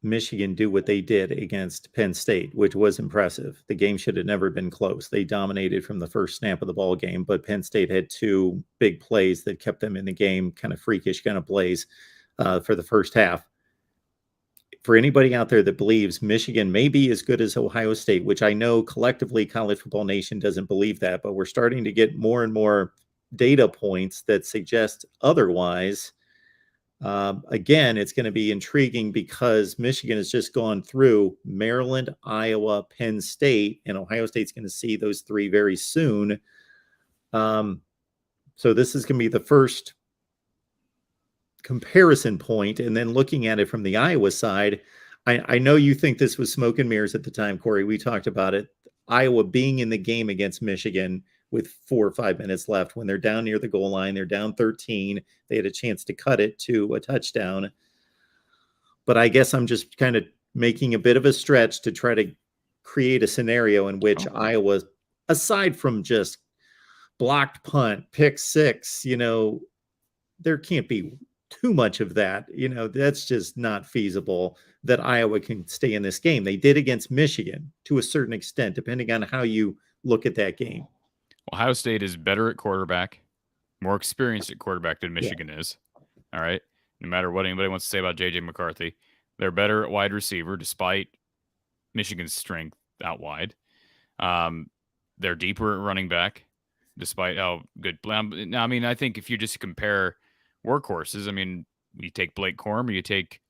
Michigan do what they did against Penn State, which was impressive. The game should have never been close. They dominated from the first snap of the ball game, but Penn State had 2 big plays that kept them in the game, kind of freakish kind of plays for the first half. For anybody out there that believes Michigan may be as good as Ohio State, which I know collectively College Football Nation doesn't believe that, but we're starting to get more and more data points that suggest otherwise. Again, it's going to be intriguing because Michigan has just gone through Maryland, Iowa, Penn State, and Ohio State's going to see those 3 very soon. So this is going to be the first comparison point. And then looking at it from the Iowa side, I know you think this was smoke and mirrors at the time, Corey. We talked about it. Iowa being in the game against Michigan with 4 or 5 minutes left when they're down near the goal line. They're down 13. They had a chance to cut it to a touchdown. But I guess I'm just kind of making a bit of a stretch to try to create a scenario in which Iowa, aside from just blocked punt, pick 6, there can't be too much of that. That's just not feasible that Iowa can stay in this game. They did against Michigan to a certain extent, depending on how you look at that game. Ohio State is better at quarterback, more experienced at quarterback than Michigan is. All right. No matter what anybody wants to say about J.J. McCarthy, they're better at wide receiver despite Michigan's strength out wide. They're deeper at running back despite how good. I mean, I think if you just compare workhorses, I mean, you take Blake Corum or you take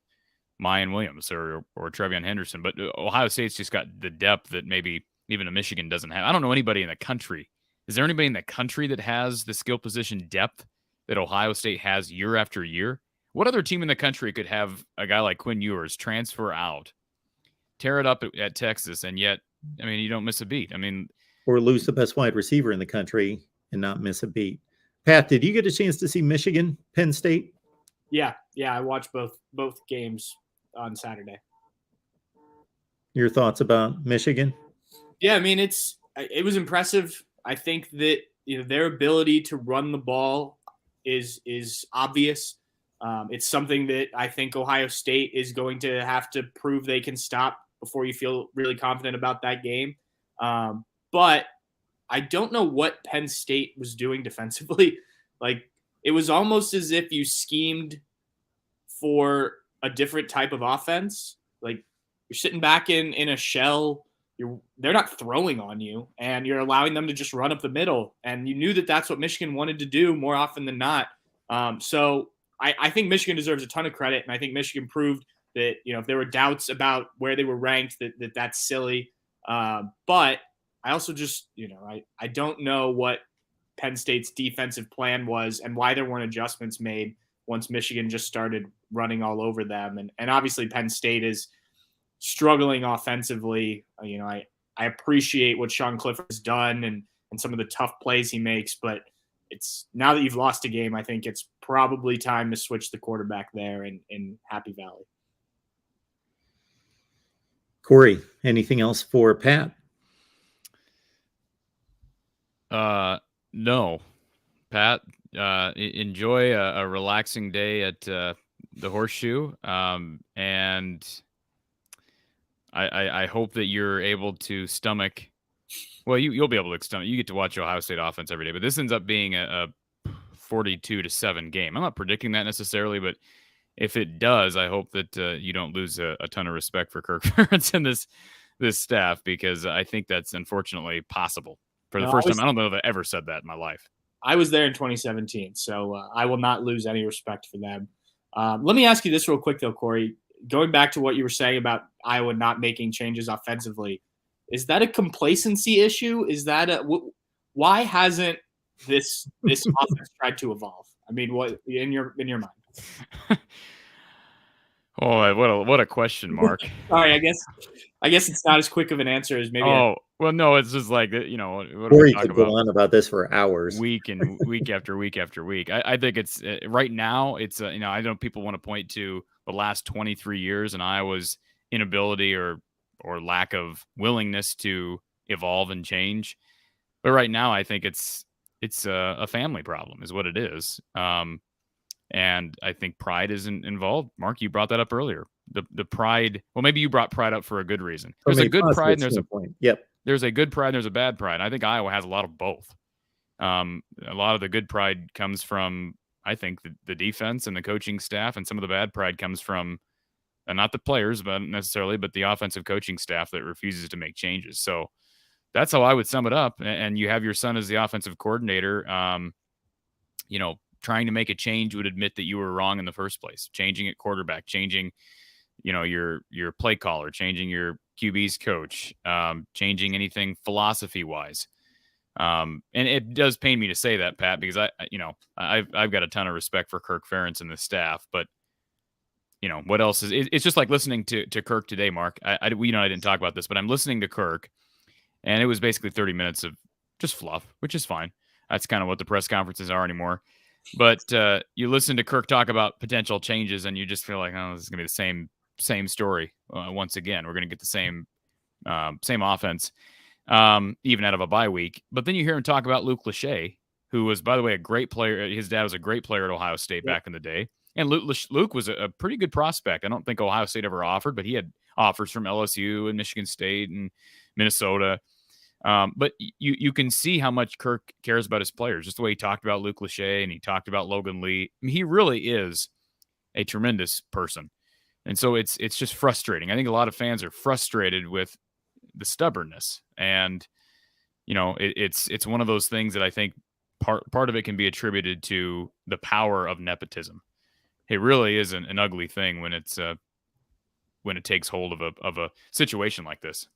Mayan Williams or Trevion Henderson, but Ohio State's just got the depth that maybe even a Michigan doesn't have. I don't know anybody in the country. Is there anybody in the country that has the skill position depth that Ohio State has year after year? What other team in the country could have a guy like Quinn Ewers transfer out, tear it up at Texas, and yet, I mean, you don't miss a beat. I mean, or lose the best wide receiver in the country and not miss a beat. Pat, did you get a chance to see Michigan, Penn State? Yeah, I watched both games on Saturday. Your thoughts about Michigan? Yeah, I mean, it was impressive. I think that their ability to run the ball is obvious. It's something that I think Ohio State is going to have to prove they can stop before you feel really confident about that game. But I don't know what Penn State was doing defensively. Like, it was almost as if you schemed for a different type of offense. Like, you're sitting back in a shell. They're not throwing on you, and you're allowing them to just run up the middle. And you knew that that's what Michigan wanted to do more often than not. So I think Michigan deserves a ton of credit, and I think Michigan proved that if there were doubts about where they were ranked, that's silly. But I also just I don't know what Penn State's defensive plan was and why there weren't adjustments made once Michigan just started running all over them. And obviously Penn State is struggling offensively. I appreciate what Sean Clifford has done and some of the tough plays he makes, but it's now that you've lost a game, I think it's probably time to switch the quarterback there in Happy Valley. Corey, anything else for Pat? No, Pat, enjoy a relaxing day at the Horseshoe. And I hope that you're able to stomach. Well, you'll be able to stomach. You get to watch Ohio State offense every day, but this ends up being a 42-7 game. I'm not predicting that necessarily, but if it does, I hope that you don't lose a ton of respect for Kirk Ferentz and this staff, because I think that's unfortunately possible for the first time. I don't know if I ever said that in my life. I was there in 2017, so I will not lose any respect for them. Let me ask you this real quick, though, Corey. Going back to what you were saying about Iowa not making changes offensively, is that a complacency issue? Is that why hasn't this offense tried to evolve? I mean, what in your mind? Oh, what a question mark. Sorry, I guess it's not as quick of an answer as maybe. Oh, well, no, it's just like, what Corey could go on about this for hours. Week after week after week. I think it's right now. It's I know people want to point to the last 23 years and Iowa's inability or lack of willingness to evolve and change. But right now, I think it's a family problem, is what it is. And I think pride isn't involved. Mark, you brought that up earlier. The pride. Well, maybe you brought pride up for a good reason. There's a good pride and there's a point. Yep. There's a good pride and there's a bad pride. I think Iowa has a lot of both. A lot of the good pride comes from, I think, the defense and the coaching staff, and some of the bad pride comes from not the players, but necessarily, but the offensive coaching staff that refuses to make changes. So that's how I would sum it up. And you have your son as the offensive coordinator. Trying to make a change would admit that you were wrong in the first place. Changing at quarterback, changing, your play caller, changing your QB's coach, changing anything philosophy wise. And it does pain me to say that, Pat, because I've got a ton of respect for Kirk Ferentz and the staff, but what else is it's just like listening to Kirk today, Mark. I didn't talk about this, but I'm listening to Kirk, and it was basically 30 minutes of just fluff, which is fine. That's kind of what the press conferences are anymore. But you listen to Kirk talk about potential changes, and you just feel like, oh, this is gonna be the same story once again. We're gonna get the same offense, even out of a bye week. But then you hear him talk about Luke Lachey, who was, by the way, a great player. His dad was a great player at Ohio State back in the day. And Luke was a pretty good prospect. I don't think Ohio State ever offered, but he had offers from LSU and Michigan State and Minnesota. But you can see how much Kirk cares about his players, just the way he talked about Luke Lachey and he talked about Logan Lee. I mean, he really is a tremendous person. And so it's just frustrating. I think a lot of fans are frustrated with the stubbornness. And, it's one of those things that I think part of it can be attributed to the power of nepotism. It really is an ugly thing when when it takes hold of a situation like this.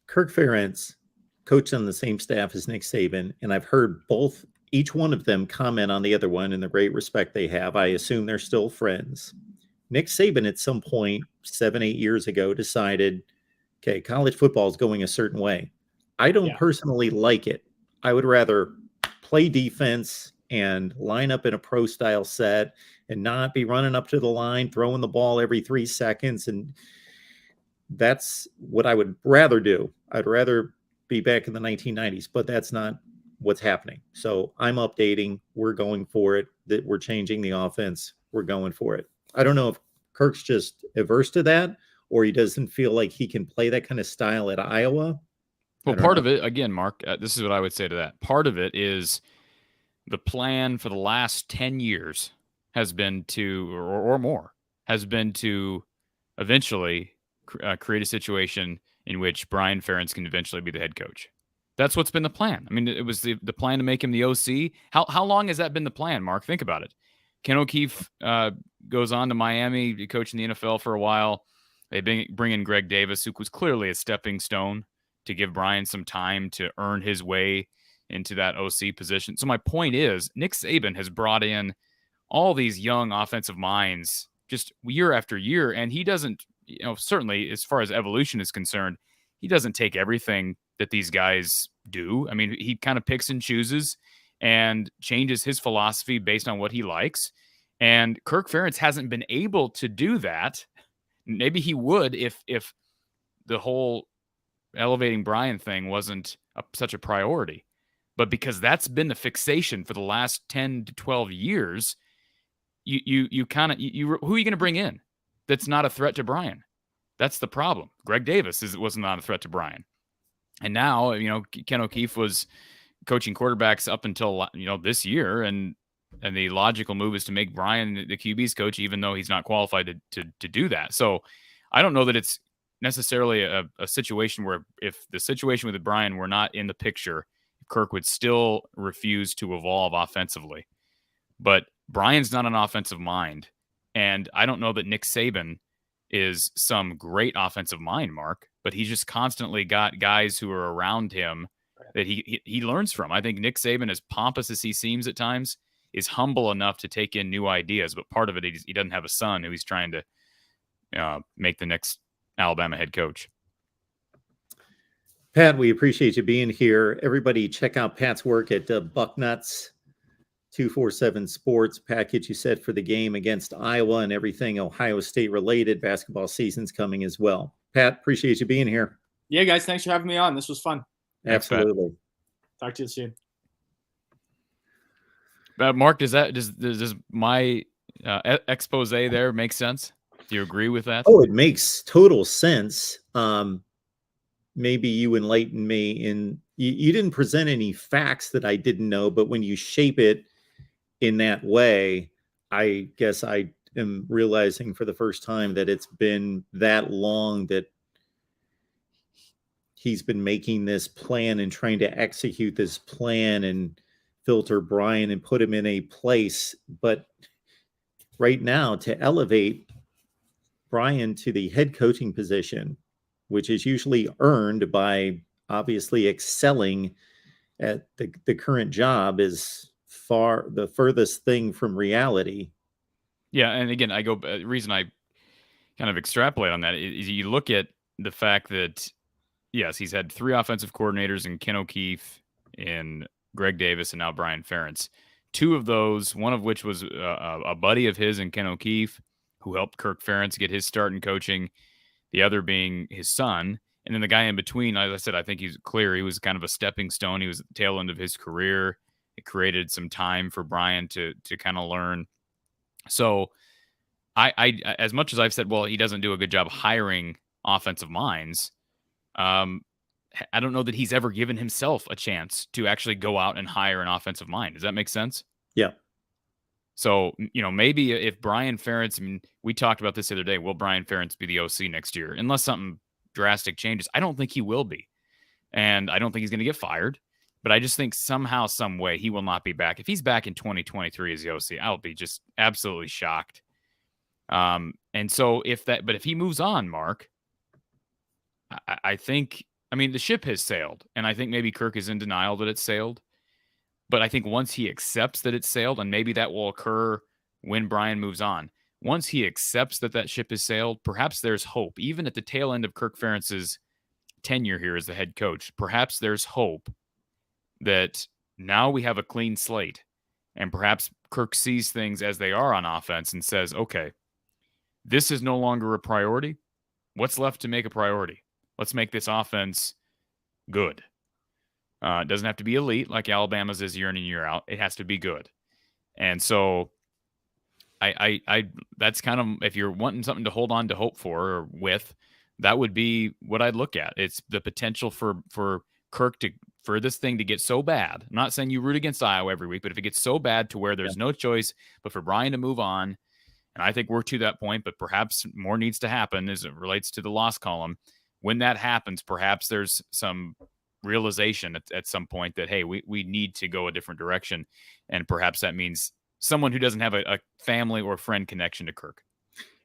Kirk Ferentz coached on the same staff as Nick Saban, and I've heard each one of them comment on the other one and the great respect they have. I assume they're still friends. Nick Saban at some point 7-8 years ago decided, okay, college football is going a certain way. I don't personally like it. I would rather play defense and line up in a pro style set and not be running up to the line, throwing the ball every 3 seconds. And that's what I would rather do. I'd rather be back in the 1990s, but that's not what's happening. So I'm updating. We're going for it. That we're changing the offense. We're going for it. I don't know if Kirk's just averse to that or he doesn't feel like he can play that kind of style at Iowa. Well, part of it, again, Mark, this is what I would say to that. Part of it is the plan for the last 10 years has been to, or more, has been to eventually create a situation in which Brian Ferentz can eventually be the head coach. That's what's been the plan. I mean, it was the plan to make him the OC. How long has that been the plan, Mark? Think about it. Ken O'Keefe goes on to Miami to coach in the NFL for a while. They bring in Greg Davis, who was clearly a stepping stone to give Brian some time to earn his way into that OC position. So my point is, Nick Saban has brought in all these young offensive minds just year after year, and he doesn't, certainly as far as evolution is concerned, he doesn't take everything that these guys do. I mean, he kind of picks and chooses and changes his philosophy based on what he likes. And Kirk Ferentz hasn't been able to do that. Maybe he would if the whole elevating Brian thing wasn't such a priority. But because that's been the fixation for the last 10 to 12 years, you kind of who are you going to bring in that's not a threat to Brian? That's the problem. Greg Davis was not a threat to Brian. And now, Ken O'Keefe was coaching quarterbacks up until, this year. And the logical move is to make Brian the QB's coach, even though he's not qualified to do that. So I don't know that it's necessarily a situation where if the situation with Brian were not in the picture, Kirk would still refuse to evolve offensively. But Brian's not an offensive mind. And I don't know that Nick Saban is some great offensive mind, Mark, but he's just constantly got guys who are around him that he learns from. I think Nick Saban, as pompous as he seems at times, is humble enough to take in new ideas. But part of it, he doesn't have a son who he's trying to make the next Alabama head coach. Pat, we appreciate you being here. Everybody check out Pat's work at Bucknuts 247 Sports. Pat gets you set for the game against Iowa and everything Ohio State related. Basketball season's coming as well. Pat, appreciate you being here. Yeah, guys, thanks for having me on. This was fun. Absolutely. Talk to you soon. Mark, does my expose there make sense? Do you agree with that? Oh, it makes total sense. Maybe you enlighten me you didn't present any facts that I didn't know, but when you shape it in that way, I guess I am realizing for the first time that it's been that long that he's been making this plan and trying to execute this plan and filter Brian and put him in a place. But right now, to elevate Brian to the head coaching position, which is usually earned by obviously excelling at the current job, is far the furthest thing from reality. Yeah, and again, the reason I kind of extrapolate on that is you look at the fact that, yes, he's had 3 offensive coordinators in Ken O'Keefe, in Greg Davis, and now Brian Ferentz. 2 of those, one of which was a buddy of his in Ken O'Keefe, who helped Kirk Ferentz get his start in coaching, the other being his son. And then the guy in between, as I said, I think he's clear. He was kind of a stepping stone. He was at the tail end of his career. It created some time for Brian to kind of learn So I as much as I've said, well, he doesn't do a good job hiring offensive minds, I don't know that he's ever given himself a chance to actually go out and hire an offensive mind. Does that make sense? Yeah. So, maybe if Brian Ferentz, I mean, we talked about this the other day, will Brian Ferentz be the OC next year? Unless something drastic changes, I don't think he will be. And I don't think he's going to get fired. But I just think somehow, some way, he will not be back. If he's back in 2023 as the OC, I'll be just absolutely shocked. And so but if he moves on, Mark, I think, the ship has sailed. And I think maybe Kirk is in denial that it's sailed. But I think once he accepts that it's sailed, and maybe that will occur when Brian moves on, once he accepts that ship has sailed, perhaps there's hope. Even at the tail end of Kirk Ferentz's tenure here as the head coach, perhaps there's hope that now we have a clean slate. And perhaps Kirk sees things as they are on offense and says, okay, this is no longer a priority. What's left to make a priority? Let's make this offense good. It doesn't have to be elite like Alabama's is year in and year out. It has to be good. And so I that's kind of, if you're wanting something to hold on to hope for or with, that would be what I'd look at. It's the potential for Kirk for this thing to get so bad. I'm not saying you root against Iowa every week, but if it gets so bad to where there's no choice but for Brian to move on, and I think we're to that point, but perhaps more needs to happen as it relates to the loss column. When that happens, perhaps there's some realization at some point that, hey, we need to go a different direction. And perhaps that means someone who doesn't have a family or friend connection to Kirk.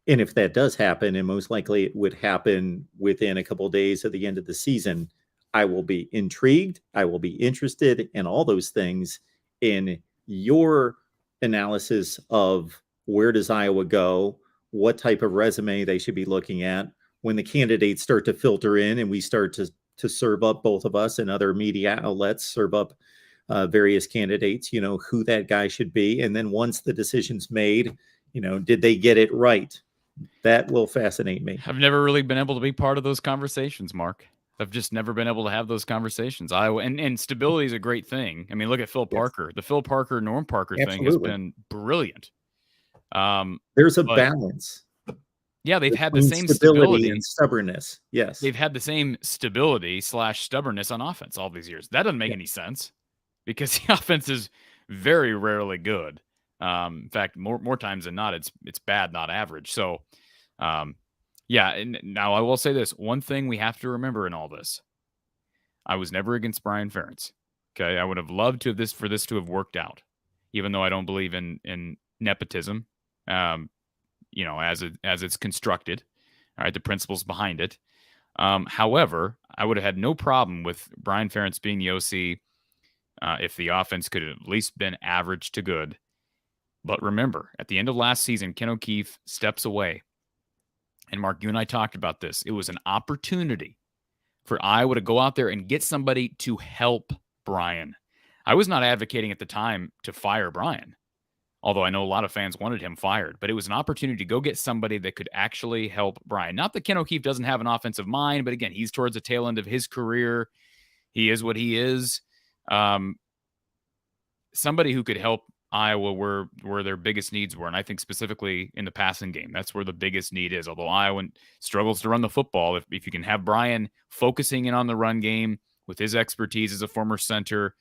And if that does happen, and most likely it would happen within a couple of days at the end of the season, I will be intrigued. I will be interested in all those things in your analysis of where does Iowa go, what type of resume they should be looking at when the candidates start to filter in and we start to serve up, both of us and other media outlets serve up various candidates, who that guy should be. And then once the decision's made, did they get it right? That will fascinate me. I've never really been able to be part of those conversations, Mark. I've just never been able to have those conversations. And stability is a great thing. I mean, look at Phil Parker. The Phil Parker, Norm Parker thing has been brilliant. There's a balance. Yeah, they've had the same stability and stubbornness. Yes. They've had the same stability / stubbornness on offense all these years. That doesn't make any sense because the offense is very rarely good. In fact, more times than not, it's bad, not average. So, and now I will say this. One thing we have to remember in all this, I was never against Brian Ferentz. Okay, I would have loved for this to have worked out, even though I don't believe in nepotism. As it's constructed, all right, the principles behind it. However, I would have had no problem with Brian Ferentz being the OC if the offense could have at least been average to good. But remember, at the end of last season, Ken O'Keefe steps away. And Mark, you and I talked about this. It was an opportunity for Iowa to go out there and get somebody to help Brian. I was not advocating at the time to fire Brian, although I know a lot of fans wanted him fired. But it was an opportunity to go get somebody that could actually help Brian. Not that Ken O'Keefe doesn't have an offensive mind, but again, he's towards the tail end of his career. He is what he is. Somebody who could help Iowa where their biggest needs were, and I think specifically in the passing game. That's where the biggest need is, although Iowa struggles to run the football. If you can have Brian focusing in on the run game with his expertise as a former center,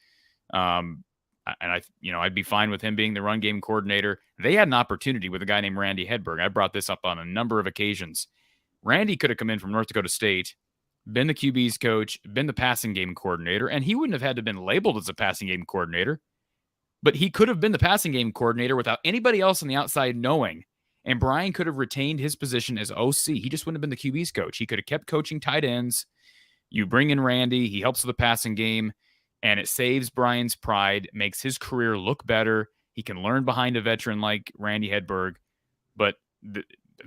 and I'd be fine with him being the run game coordinator. They had an opportunity with a guy named Randy Hedberg. I brought this up on a number of occasions. Randy could have come in from North Dakota State, been the QB's coach, been the passing game coordinator, and he wouldn't have had to have been labeled as a passing game coordinator. But he could have been the passing game coordinator without anybody else on the outside knowing. And Brian could have retained his position as OC. He just wouldn't have been the QB's coach. He could have kept coaching tight ends. You bring in Randy. He helps with the passing game. And it saves Brian's pride, makes his career look better. He can learn behind a veteran like Randy Hedberg. But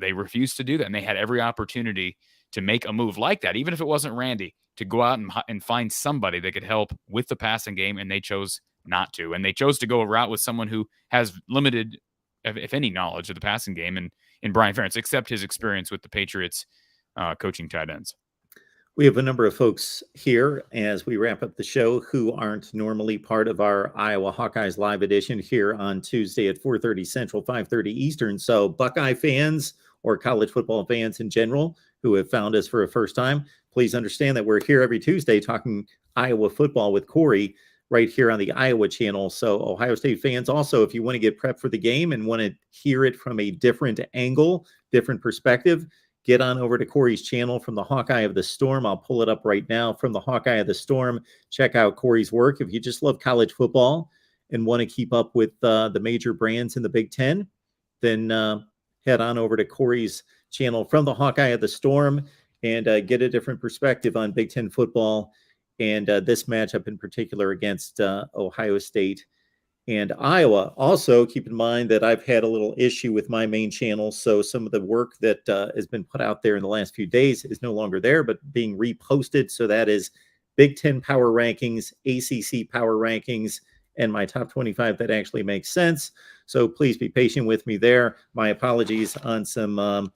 they refused to do that. And they had every opportunity to make a move like that, even if it wasn't Randy, to go out and find somebody that could help with the passing game. And they chose not to. And they chose to go a route with someone who has limited, if any, knowledge of the passing game in Brian Ferentz, except his experience with the Patriots coaching tight ends. We have a number of folks here as we wrap up the show who aren't normally part of our Iowa Hawkeyes live edition here on Tuesday at 4:30 Central, 5:30 Eastern. So Buckeye fans or college football fans in general who have found us for a first time, please understand that we're here every Tuesday talking Iowa football with Corey right here on the Iowa channel. So Ohio State fans also, if you want to get prepped for the game and want to hear it from a different angle, different perspective, get on over to Corey's channel from the Hawkeye of the Storm. I'll pull it up right now from the Hawkeye of the Storm. Check out Corey's work. If you just love college football and want to keep up with the major brands in the Big Ten, then head on over to Corey's channel from the Hawkeye of the Storm and get a different perspective on Big Ten football and this matchup in particular against Ohio State and Iowa. Also, keep in mind that I've had a little issue with my main channel, so some of the work that has been put out there in the last few days is no longer there, but being reposted. So that is Big Ten power rankings, ACC power rankings, and my top 25 that actually makes sense. So please be patient with me there. My apologies on some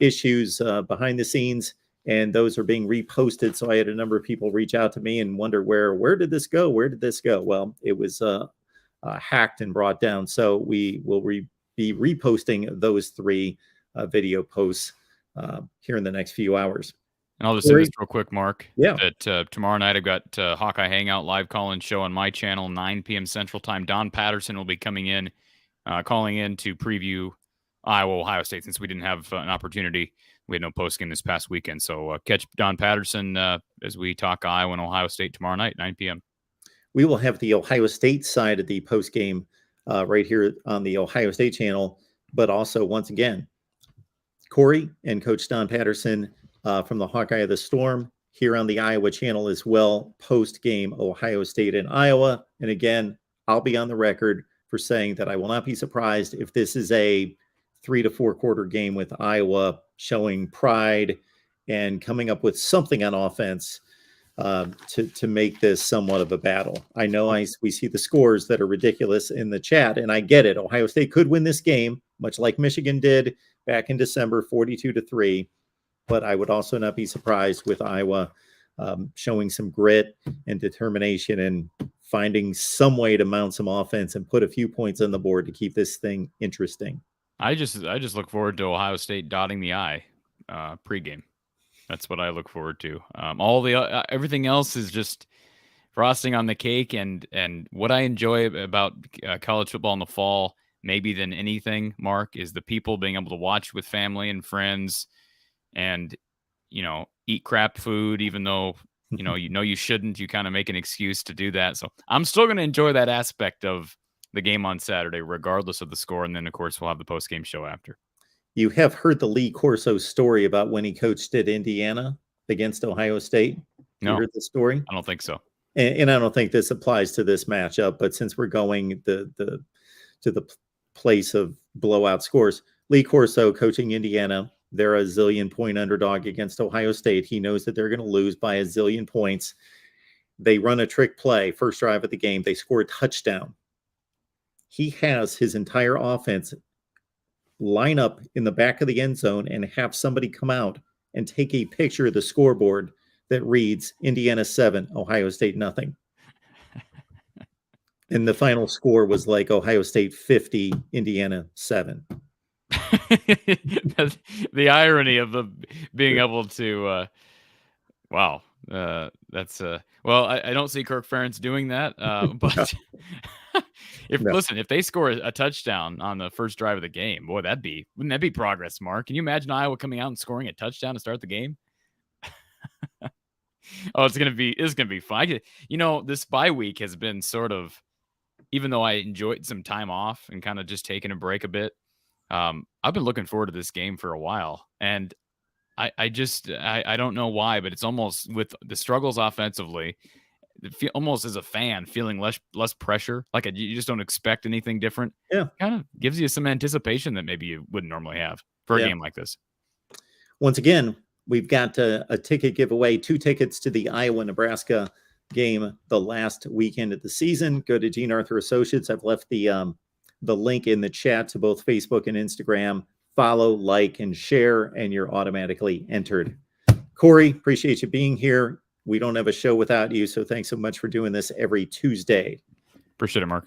issues behind the scenes, and those are being reposted. So I had a number of people reach out to me and wonder where did this go? Where did this go? Well, it was hacked and brought down. So we will be reposting those three video posts here in the next few hours. And I'll just say this real quick, Mark. Yeah. That tomorrow night I've got Hawkeye Hangout live call-in show on my channel, 9 p.m. Central Time. Don Patterson will be coming in, calling in to preview Iowa, Ohio State, since we didn't have an opportunity. We had no post game this past weekend. So catch Don Patterson as we talk Iowa and Ohio State tomorrow night, 9 p.m. We will have the Ohio State side of the post game right here on the Ohio State channel. But also, once again, Corey and Coach Don Patterson from the Hawkeye of the Storm here on the Iowa channel as well, post game Ohio State and Iowa. And again, I'll be on the record for saying that I will not be surprised if this is a 3 to 4 quarter game with Iowa showing pride and coming up with something on offense to make this somewhat of a battle. I know we see the scores that are ridiculous in the chat, and I get it. Ohio State could win this game, much like Michigan did back in December, 42-3. But I would also not be surprised with Iowa showing some grit and determination and finding some way to mount some offense and put a few points on the board to keep this thing interesting. I just look forward to Ohio State dotting the I pregame. That's what I look forward to. All the everything else is just frosting on the cake, and what I enjoy about college football in the fall, maybe than anything, Mark, is the people being able to watch with family and friends, and eat crap food, even though you shouldn't. You kind of make an excuse to do that. So I'm still going to enjoy that aspect of the game on Saturday, regardless of the score, and then of course we'll have the post game show after. You have heard the Lee Corso story about when he coached at Indiana against Ohio State. No, you heard the story? I don't think so. And I don't think this applies to this matchup, but since we're going to the place of blowout scores, Lee Corso coaching Indiana, they're a zillion point underdog against Ohio State. He knows that they're going to lose by a zillion points. They run a trick play, first drive of the game. They score a touchdown. He has his entire offense line up in the back of the end zone and have somebody come out and take a picture of the scoreboard that reads Indiana 7, Ohio State nothing. And the final score was like Ohio State 50, Indiana 7. The irony of being able to, wow. That's well, I don't see Kirk Ferentz doing that, but listen, if they score a touchdown on the first drive of the game, boy, wouldn't that be progress, Mark? Can you imagine Iowa coming out and scoring a touchdown to start the game? Oh, it's gonna be fun. This bye week has been sort of, even though I enjoyed some time off and kind of just taking a break a bit, I've been looking forward to this game for a while, and I don't know why, but it's almost with the struggles offensively, almost as a fan feeling less pressure. Like you just don't expect anything different. Yeah, kind of gives you some anticipation that maybe you wouldn't normally have for a game like this. Once again, we've got a ticket giveaway, 2 tickets to the Iowa-Nebraska game the last weekend of the season. Go to Gene Arthur Associates. I've left the link in the chat to both Facebook and Instagram. Follow, like, and share, and you're automatically entered. Corey, appreciate you being here. We don't have a show without you, so thanks so much for doing this every Tuesday. Appreciate it, Mark.